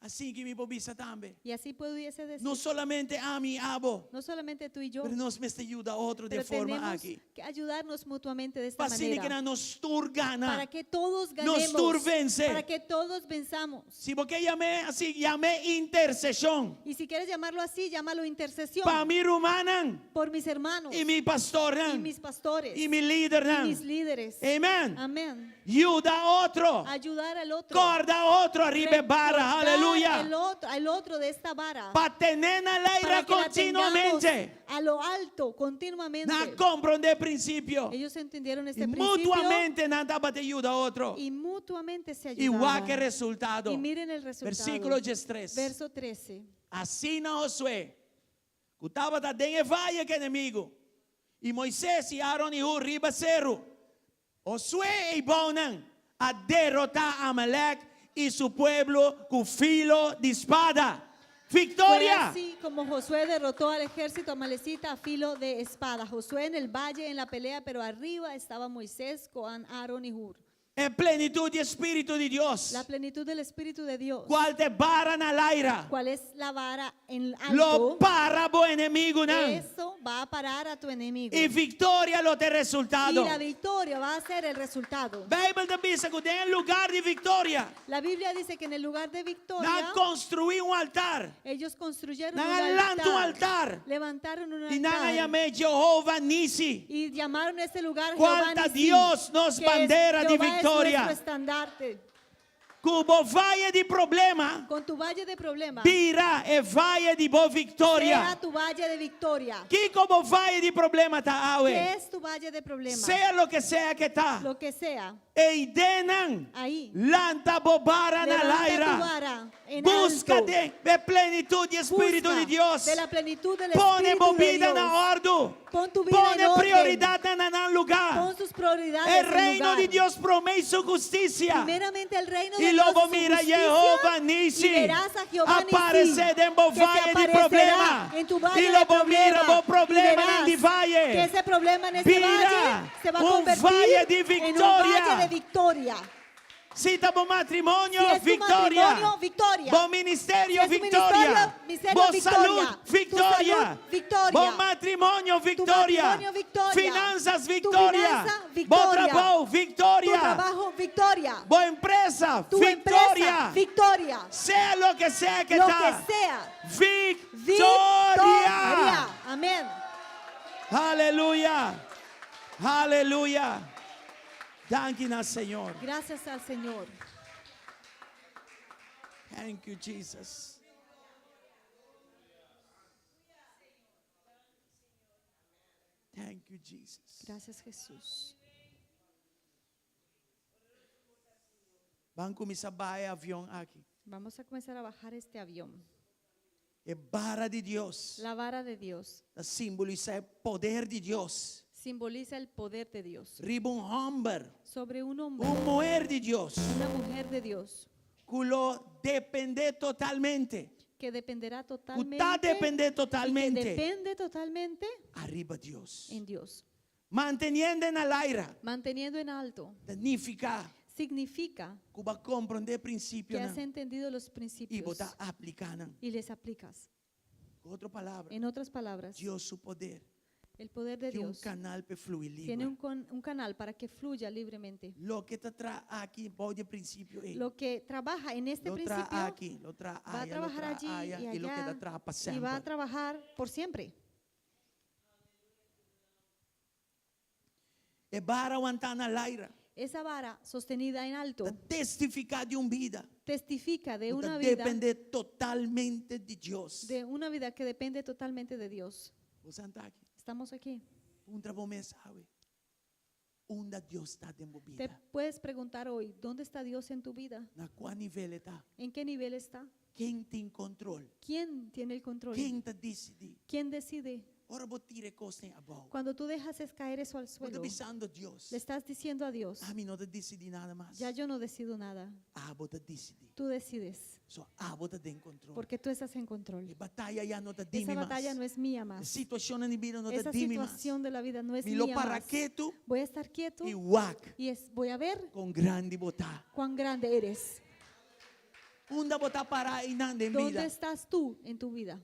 Assim que me bobisa também.
Y así pudiese decir,
Não solamente a mim abo,
no solamente tú y yo,
mas nós me ajuda outro de
pero
forma
tenemos
aqui.
que ayudarnos mutuamente de esta
Para que
manera,
nos turgana.
para que todos
Nos
ganemos,
turvence.
para que todos venzamos.
Se porque chamei assim, chamei intercessão.
Y si quieres llamarlo así, llámalo intercesión
Para mi rumanan
por mis hermanos
e mi pastor
y mis pastores
e mi líder.
y mis líderes.
Amém.
Amén.
Ajuda outro.
Ayudar al otro.
Corda outro arriba barra.
Recordar
Aleluia.
al otro de esta vara.
Para tener na
Para
leira
que la
continuamente.
tengamos a lo alto, continuamente.
Na compreender princípio.
Ellos entendieron
E
este principio
mutuamente nada para te ayuda a outro.
y mutuamente se
Igual que
ayudaban.
resultado.
Y miren el resultado.
Versículo 13.
Verso 13.
Assim na Josué, que estava da den vaia que inimigo. E Moisés e Aaron e Hur riba cerro. Josué e Bonan a derrotar a Amalek e su pueblo con filo de espada.
Fue
Victoria.
así como Josué derrotó al ejército amalecita a filo de espada. Josué en el valle en la pelea, pero arriba estaba Moisés con Aarón y Hur.
En plenitud de Espíritu de Dios.
La plenitud del Espíritu de Dios.
Cual te baran al aire.
¿Cuál es la vara en
Lo
alto?
para bo enemigo, ¿no?
Eso va a parar a tu enemigo.
Y victoria lo te
Y
resultado.
la victoria va a ser el resultado.
Bible te dice que en lugar de victoria,
La Biblia dice que en el lugar de victoria,
na construir un altar.
ellos construyeron
Na
un
adelante un
altar.
altar.
Levantaron un
Y nada
altar.
llamé Jehová Nisi.
Y llamaron a ese lugar Jehová
Cuánta
Nisí,
Dios nos
que
bandera de
Jehová es
victoria.
nuestro estandarte.
Cubo valle de problema.
Con tu valle de problema,
Virá e valle de boa
sea
victoria.
tu valle de victoria.
Que como valle de problema tá
¿Qué
awe.
es tu valle de problema?
Sea lo que sea que tá.
Lo que sea,
E denan.
ahí.
Lanta bobara na
Levanta tu
laira.
vara en
Busca
alto.
de plenitud de Espíritu
Busca
de Dios.
de la plenitud del
Pone
Espíritu de
movida
Dios.
na ordo.
Pon tu vida en
Pone
orden.
prioridad en lugar.
Pon sus prioridades
El
en
reino
lugar.
de Dios promete su justicia.
Primeramente el reino de
Y
Dios
luego
su
mira
justicia,
Jehová Nisi.
y verás a Jehová Nisí,
Aparecer en
que se
valle de
aparecerá
problema.
en tu valle
Y
de
luego mira
problema,
vos problema
y verás
en el valle.
que ese problema en ese
Mira,
valle se va a
un
convertir
valle de
en un
victoria.
valle de victoria.
Si está buen matrimonio,
Si es tu
victoria.
matrimonio, victoria.
Buen ministerio,
Si es tu
victoria.
ministerio,
Buen
victoria.
salud,
Tu
victoria.
salud, victoria.
Buen matrimonio, victoria.
matrimonio, victoria.
Finanzas,
Tu
victoria.
finanza,
Buen
victoria.
trabajo,
Tu
victoria.
trabajo, victoria.
Buena empresa,
Tu
victoria.
empresa, victoria.
Sea lo que sea que
Lo
está.
que sea,
Victoria.
victoria. Amén.
Aleluya. Aleluya. Danken al Señor.
Gracias al Señor.
Thank you, Jesus. Thank you, Jesus.
Gracias, Jesús.
Vamos começar a baixar avião aqui.
Vamos a comenzar a bajar este avión.
É vara de Deus.
La vara de Dios
Simboliza o poder de Deus.
simboliza el poder de Dios
Riba homem,
sobre un hombre,
mulher de Deus.
una mujer de Dios,
Culo depende totalmente.
que dependerá
Cuta
totalmente,
depende
y que
totalmente.
depende totalmente
Arriba Deus.
en Dios.
Manteniendo na laira.
Manteniendo en alto
Significa
significa
que va compreender princípio
que has
né?
entendido los
E
principios
botar aplicando.
y les aplicas.
Outra palavra.
En otras palabras,
Deus su poder.
El poder de
Que un
Dios
canal para fluir
tiene
libre.
un canal para que fluya libremente.
Lo que te trae aquí, voy de principio,
Lo que trabaja en este
lo trae
principio
aquí, lo trae
va a
allá, lo
trabajar
trae
allí
allá,
y
y lo que te
allá
trae para
y va a
siempre.
trabajar por siempre.
Es para aguantar en el aire.
Esa vara sostenida en alto
Te testificar de una vida.
testifica de
Te
una vida,
depende totalmente de Dios.
que depende totalmente de Dios.
Vos está aquí.
Estamos aquí.
Un trabajo me sabe. Onde Dios está en tu
Te
vida.
puedes preguntar hoy, ¿dónde está Dios en tu vida?
¿A cuál nivel está?
¿En qué nivel está?
¿Quién tiene control?
¿Quién tiene el control?
¿Quién te decide?
¿Quién decide?
Ahora vos tires cosas abajo.
Cuando tú dejas caer eso al
Vos
suelo,
estás avisando a Dios.
le estás diciendo a Dios,
A mí no te decidí nada más.
ya yo no decido nada,
Vos te decidí.
tú decides,
Vos te den control.
porque tú estás en control.
La batalla ya no te
Esa
dime
batalla
más.
no es mía
La
más.
situación en mi vida no te
Esa
dime más.
situación de la vida no es
Mi lo
mía
para
más.
quieto
Voy a estar quieto
y guac
y voy a ver
con grande botá.
cuán grande eres.
Unda botá para y nada en
¿Dónde
vida.
estás tú en tu vida?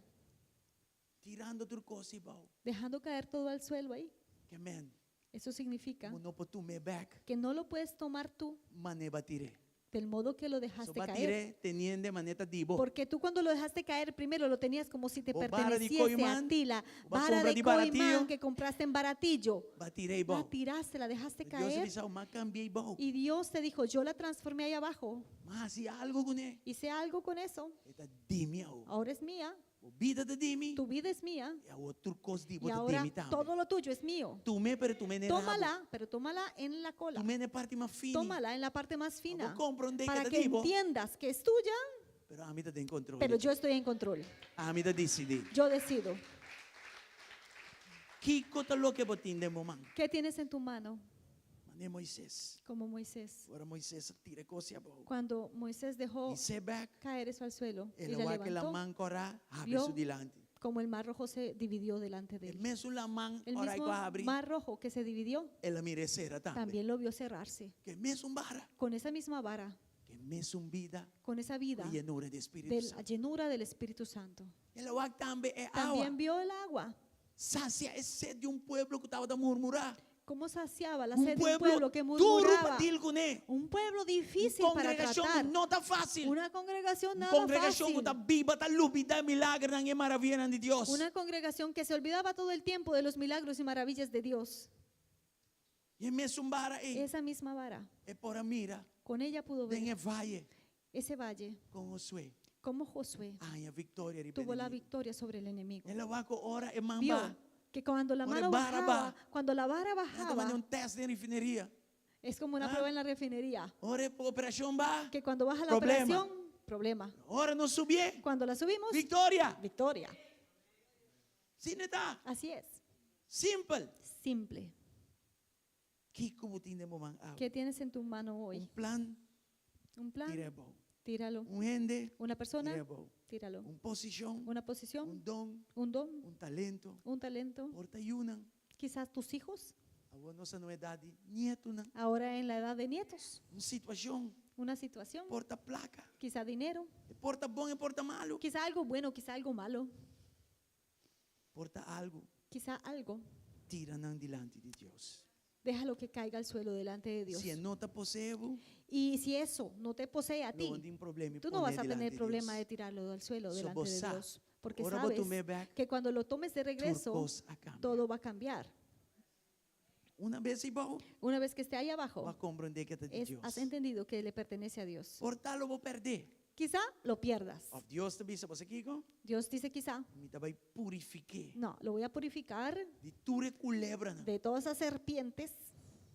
Tirando tu cosa y bajo.
Dejando caer todo al suelo ahí.
Que man,
Eso significa
como no puedo tu me back,
que no lo puedes tomar tú
mané batiré.
del modo que lo
So
dejaste caer.
batiré teniendo maneta dibo.
Porque tú cuando lo dejaste caer primero lo tenías como si te
O vara de
perteneciese a
coimán,
ti, la
o va
vara
compra
de
de baratillo.
coimán que compraste en baratillo.
Batiré y
La
bajo.
tiraste, la dejaste
Dios
caer
avisó, más cambié y bajo.
y Dios te dijo, yo la transformé ahí abajo.
Más si algo con él.
Hice algo con eso.
Esta dime ahora.
Ahora es mía,
Vida te dime.
tu vida es mía
Y a otro cosa dibo
y
te
ahora
dime también.
todo lo tuyo es mío.
Tu me pero tu me ne
Tómala, pero tómala en la cola.
Tu me ne parte más fina.
Tómala en la parte más fina
Vos comprende
para
que te
que
digo.
entiendas que es tuya,
Pero a mí te den control.
pero yo estoy en control.
A mí te decidí.
Yo decido.
¿Qué cosa lo que vos tienes momento?
¿Qué tienes en tu mano?
Mané Moisés.
Como Moisés.
Ahora Moisés tira cosas abajo.
Cuando Moisés dejó
Y se back.
caer eso al suelo y
El
la
agua que la
levantó,
man corra abre
vio
su delante.
como el mar rojo se dividió delante de
El
él.
mes la man
El
ora
mismo
igual abre.
mar rojo que se dividió
El mirecera también.
también lo vio cerrarse.
Que mes un barra.
Con esa misma vara,
Que mes un vida.
con esa vida
Y llenura de Espíritu
de la
Santo.
llenura del Espíritu Santo.
El agua también es agua.
También vio el agua.
Sacia es sed de un pueblo que estaba de murmurar.
Cómo saciaba la
Un
sed de un pueblo que
duro
murmuraba.
para deal con él.
Un pueblo
Una
difícil para
congregación
tratar.
que no está fácil.
Una congregación
Una
nada
congregación que
fácil.
está viva, está lúpida, milagros y maravillas de Dios.
Una congregación que se olvidaba todo el tiempo de los milagros y maravillas de Dios.
Y en mes un barra
Esa misma vara,
es por mira.
con ella pudo
En
ver
el valle
ese valle,
con Josué.
como Josué
Ay, victoria.
tuvo la victoria sobre el enemigo.
El agua ahora es
Vio
mamba.
que cuando la
Ahora
mano
vara
bajaba,
va.
cuando la vara
Es como
bajaba,
un test de refinería.
es como una
Ah.
prueba en la refinería,
Ahora por operación va.
que cuando baja la
Problema.
operación, problema.
Ahora no subí.
Cuando la subimos,
Victoria.
victoria.
Sin está.
Así es,
Simple.
simple.
¿Qué como tiene momento?
¿Qué tienes en tu mano
Un
hoy?
plan.
¿Un plan?
Tirebo.
Tíralo.
Un gente.
¿Una persona?
Tirebo.
Tíralo.
Una posición.
¿Una posición?
Un don.
¿Un don?
Un talento.
¿Un talento?
Porta ayunan.
Quizás tus hijos,
A vos no se no edad. Nieto.
ahora en la edad de nietos.
Una situación.
Una situación,
Porta placa.
quizá dinero,
Porta bom y porta malo.
quizá algo bueno, quizá algo malo,
Porta algo.
quizá algo.
Tiran delante de Dios.
Déjalo que caiga al suelo delante de Dios.
Si no te poseo,
Y si eso no te posee a
no
ti,
hay un problema.
tú no vas a tener problema de tirarlo al suelo
So,
delante
vos
de
sa-
Dios. Porque
Ahora vos
sabes
tomé back.
que cuando lo tomes de regreso,
Turcos a cambio.
todo va a cambiar.
Una vez y bajo,
Una vez que esté ahí
va a
abajo,
comprender que es de Dios.
has entendido que le pertenece a Dios.
Por tal lo voy a perder.
Quizá lo pierdas.
Of Dios te dice, ¿vos aquí?
Dios dice quizá,
Me te voy a purificar.
no, lo voy a purificar
De ture culebra.
de todas esas serpientes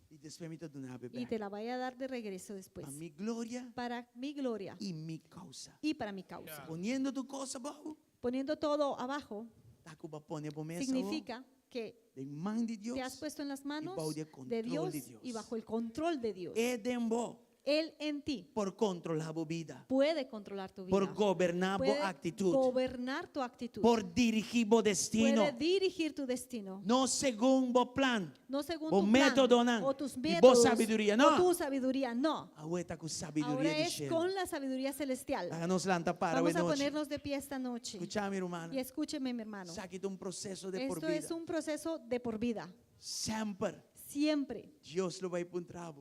Y después me te doy una
y
bebé.
te la vaya a dar de regreso después.
A mi gloria
Para mi gloria
y mi causa.
y para mi causa.
Poniendo tu cosa abajo,
Poniendo todo abajo
taco va a poner por mesa.
significa que
De man de Dios.
te has puesto en las manos
bajo el
de
control
Dios
de Dios.
y bajo el control de Dios.
Edembo.
Él en ti
por controlar tu vida,
puede controlar tu vida.
por gobernar tu
Puede
actitud,
gobernar tu actitud.
por dirigir tu destino,
Puede dirigir tu destino.
no según tu plan,
No según
o
tu
método,
plan
no.
o tus
Y
métodos
vos sabiduría,
o
no.
tu sabiduría, no.
Ahora con sabiduría
Ahora
de
es
cielo.
con la sabiduría celestial.
Háganos la para
Vamos a
hoy noche.
ponernos de pie esta noche.
Escucha, mi hermano.
Y escúcheme, mi hermano.
Saque un proceso de por
Esto
vida.
es un proceso de por vida.
Siempre
Siempre
Dios lo va a encontrar.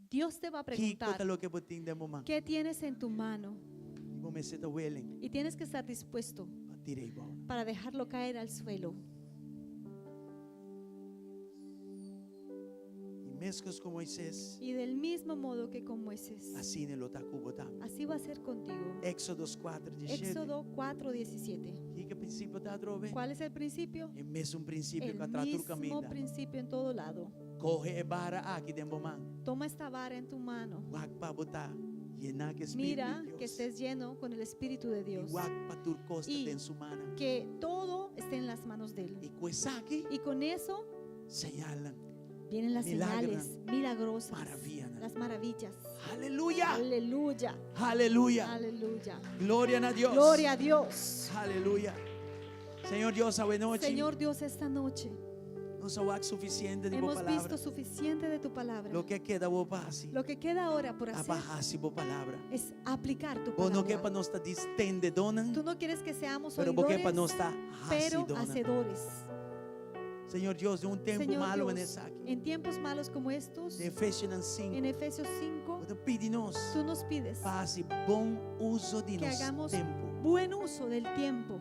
Dios te va a
¿Qué
preguntar,
lo que vos tienes de momento?
¿qué tienes en tu mano?
Y vos me siento willing
Y tienes que estar dispuesto
para tirar vos.
para dejarlo caer al suelo.
Y mezclas como Moisés,
Y del mismo modo que con Moisés,
así en el otacubo también.
así va a ser contigo.
Éxodos 4, 17.
Éxodo 4:17.
¿Y qué principio te atrove?
¿Cuál es el principio?
El mismo principio
El
que atrás tu
mismo
camino.
principio en todo lado.
Coge el vara aquí de momento.
Toma esta vara en tu mano.
Wag pa botar. Llena que espíritu
Mira
de Dios.
que estés lleno con el Espíritu de Dios.
Wag pa tur costa
Y
en su mano.
Que todo esté en las manos de
Y
Él.
pues aquí
Y con eso
señalan.
vienen las
Milagran.
señales milagrosas,
Maravillan.
las maravillas.
Aleluya.
Aleluya,
Aleluya.
aleluya.
Gloria a Dios.
Gloria a Dios.
Aleluya. Señor Dios, a noche.
Señor Dios, esta noche
Nos ha suficiente de tu
hemos
palabra.
visto suficiente de tu palabra.
Lo que queda vos pasi.
Lo que queda ahora por hacer
Abajasi vos palabra.
es aplicar tu
Vos no que
palabra.
para nos está distende donan.
Tú no quieres que seamos
Pero vos que para
oidores,
nos está
pero
hasi donan.
hacedores.
Señor Dios, de un tiempo
Señor
malo en
Dios,
esa aquí.
en tiempos malos como estos,
De Efesios 5.
en Efesios 5,
Te pedinos.
tú nos pides
Faz bom uso de
que
nosso
hagamos
tempo.
buen uso del tiempo.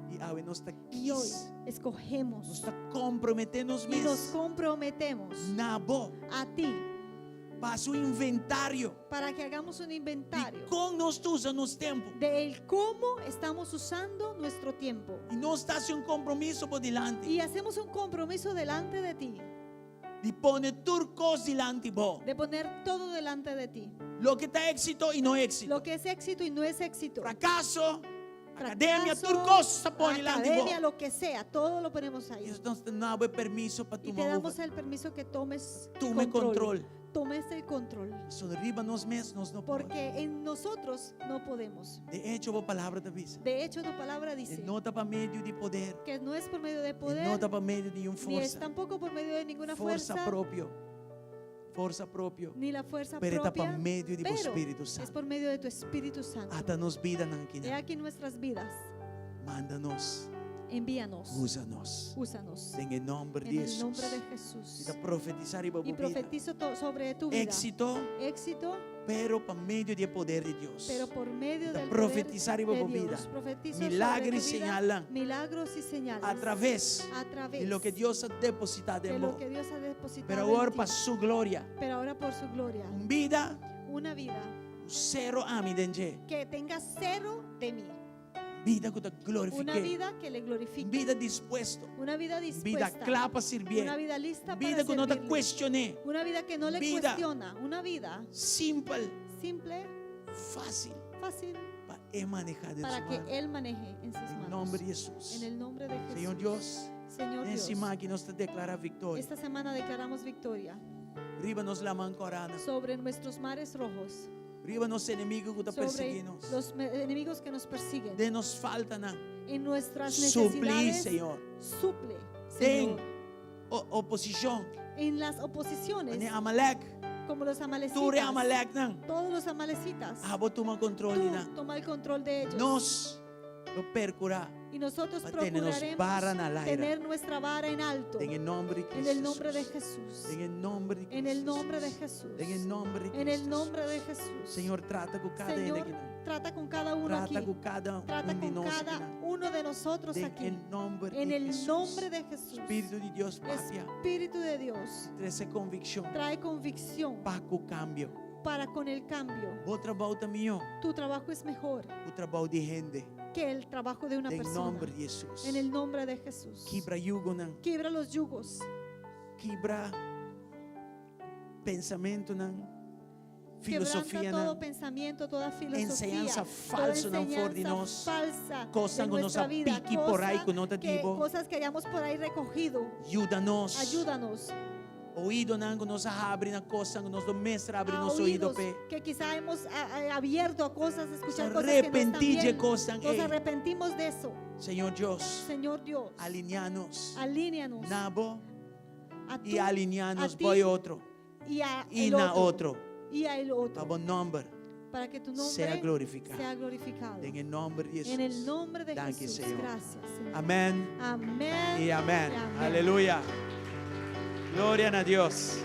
E ao nós está
Y hoy
nos
escogemos
está comprometendo
y nos
mesmos
comprometemos
na bo
a ti
para o inventário
para que hagamos un
de
inventario
como nós usamos tempo.
de el cómo estamos usando nuestro tiempo.
E nós está um compromisso por delante.
Y hacemos un compromiso delante de ti,
De poner turcos delante bo.
de poner todo delante de ti.
Lo que está éxito e não éxito.
Lo que es éxito y no es éxito.
Fracasso, academia,
Fracaso,
turcos se põe delante bo.
academia, lo que sea, todo lo ponemos ahí.
E nós não damos permisso para
Y te
tomar
damos
uva.
el permiso que tomes
Tome control.
Tomes el control.
Sonriba nós mesmos, nós não podemos.
Porque en nosotros no podemos.
De hecho, a palavra da vida.
De hecho, tu palabra dice
Não está para meio de poder.
que no es por medio de
Não
poder,
está para meio de
ni es
força.
tampoco por medio de ninguna
Força
fuerza,
próprio. Força próprio.
ni la fuerza
Pero está para
propia,
meio de
pero
Espírito
es
Santo.
por medio de tu Espíritu Santo.
Hasta nos vida
He
nanquina.
aquí nuestras vidas.
Manda-nos.
Envíanos.
Usa-nos.
Úsanos.
Em nome
En
de
el nombre de
Jesus.
Jesús.
E profetizar e
Y
vida.
profetizo sobre tu vida.
Éxito,
Éxito,
pero para meio de poder de Deus.
pero por medio
Da
del
profetizar y
poder de
vida.
Dios. Profetizo
Milagres
sobre tu vida,
señalan.
milagros y señales
Através
a través
de lo que Deus ha depositado
de
em
lo
vos.
que Dios ha depositado
Pero
en
agora
ti.
para sua glória.
Pero ahora por su gloria,
Vida,
una vida
zero ami dentro.
que tenga cero de mí,
Vida que te
una
glorifique.
vida que le glorifique,
Vida dispuesto.
una vida
Vida
dispuesta,
clara para servir.
una vida lista
Vida que
para
não te
servirle,
questionei.
una vida que no le
Vida.
cuestiona, una vida
Simple,
simple,
fácil
fácil,
para manejar de
para
su
que
mano.
Él maneje en sus
Em
manos.
nome de Jesus.
En el nombre de Jesús.
Senhor Deus,
Señor Dios,
encima que nós te declara vitória.
esta semana declaramos victoria
Ríbanos la mão corana.
sobre nuestros mares rojos,
Ríbanos inimigo que está
sobre
perseguindo.
los enemigos que nos persiguen.
Denos falta na.
En nuestras
Suplir,
necesidades,
Senhor.
suple,
Tem
Señor.
oposição.
En las oposiciones,
Ane Amalek.
como los
Ture
amalecitas,
Amalek nang.
todos los amalecitas,
Abo toma controle
tú
na.
toma el control de ellos.
Nós lo percurá.
Y nosotros
Manténenos vara na
procuraremos
laira.
tener nuestra vara en alto.
Em nome de Cristo.
En el nombre de Jesús.
Em nome de Cristo.
En el nombre de Jesús.
Em nome de Cristo.
En el nombre de Jesús.
Senhor, trata com cada
Señor,
ele aqui. não.
trata con cada uno aquí.
Trata com cada
Trata
um de
con
nós aqui.
cada
não.
uno de nosotros aquí.
Em nome
En
de
el
Jesus.
nombre de Jesús.
Espírito de Deus, papia.
Espíritu de Dios,
Traze convicção.
trae convicción
Para o cambio.
para con el cambio.
O trabalho também, ó.
Tu trabajo es mejor
O trabalho de gente.
que el trabajo de una
Em
persona.
nome de Jesus.
En el nombre de Jesús.
Quebra jugo, não.
Quiebra los yugos.
Quebra pensamento, não.
Quebranta
Filosofia,
todo
não.
pensamiento, toda filosofía,
Enseñanza
toda
falsa não for de
enseñanza
nós.
falsa
Cosa
de
que nos
nuestra vida,
apique por aí
cosa
que não te digo.
cosas que hayamos por ahí recogido.
Ajuda-nos.
Ayúdanos
Oído nang nos abre na cosa, nos domestra abre
a
nos oído
oídos
pe.
que quizá hemos abierto a cosas, escuchar
Nos
cosas que no están
arrepentí
bien.
cosas,
Nos
eh.
arrepentimos de eso.
Señor Dios,
Señor Dios,
alineanos.
alíneanos
Nabo
a
y
tú,
alineanos
a ti
voy otro.
y a
Y
el
na
otro,
otro.
y a el otro,
Tabo nombre
para que tu nombre
sea glorificado.
sea glorificado.
En el nombre de Jesús.
En el nombre de
Danke,
Jesús.
Señor.
Gracias, Señor.
Amén
Amén.
y amén.
y amén.
Aleluya. Gloria a Dios.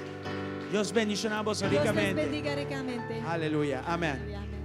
Dios bendicionamos
Dios les
ricamente.
bendiga ricamente.
Aleluya. Amén.
Amén.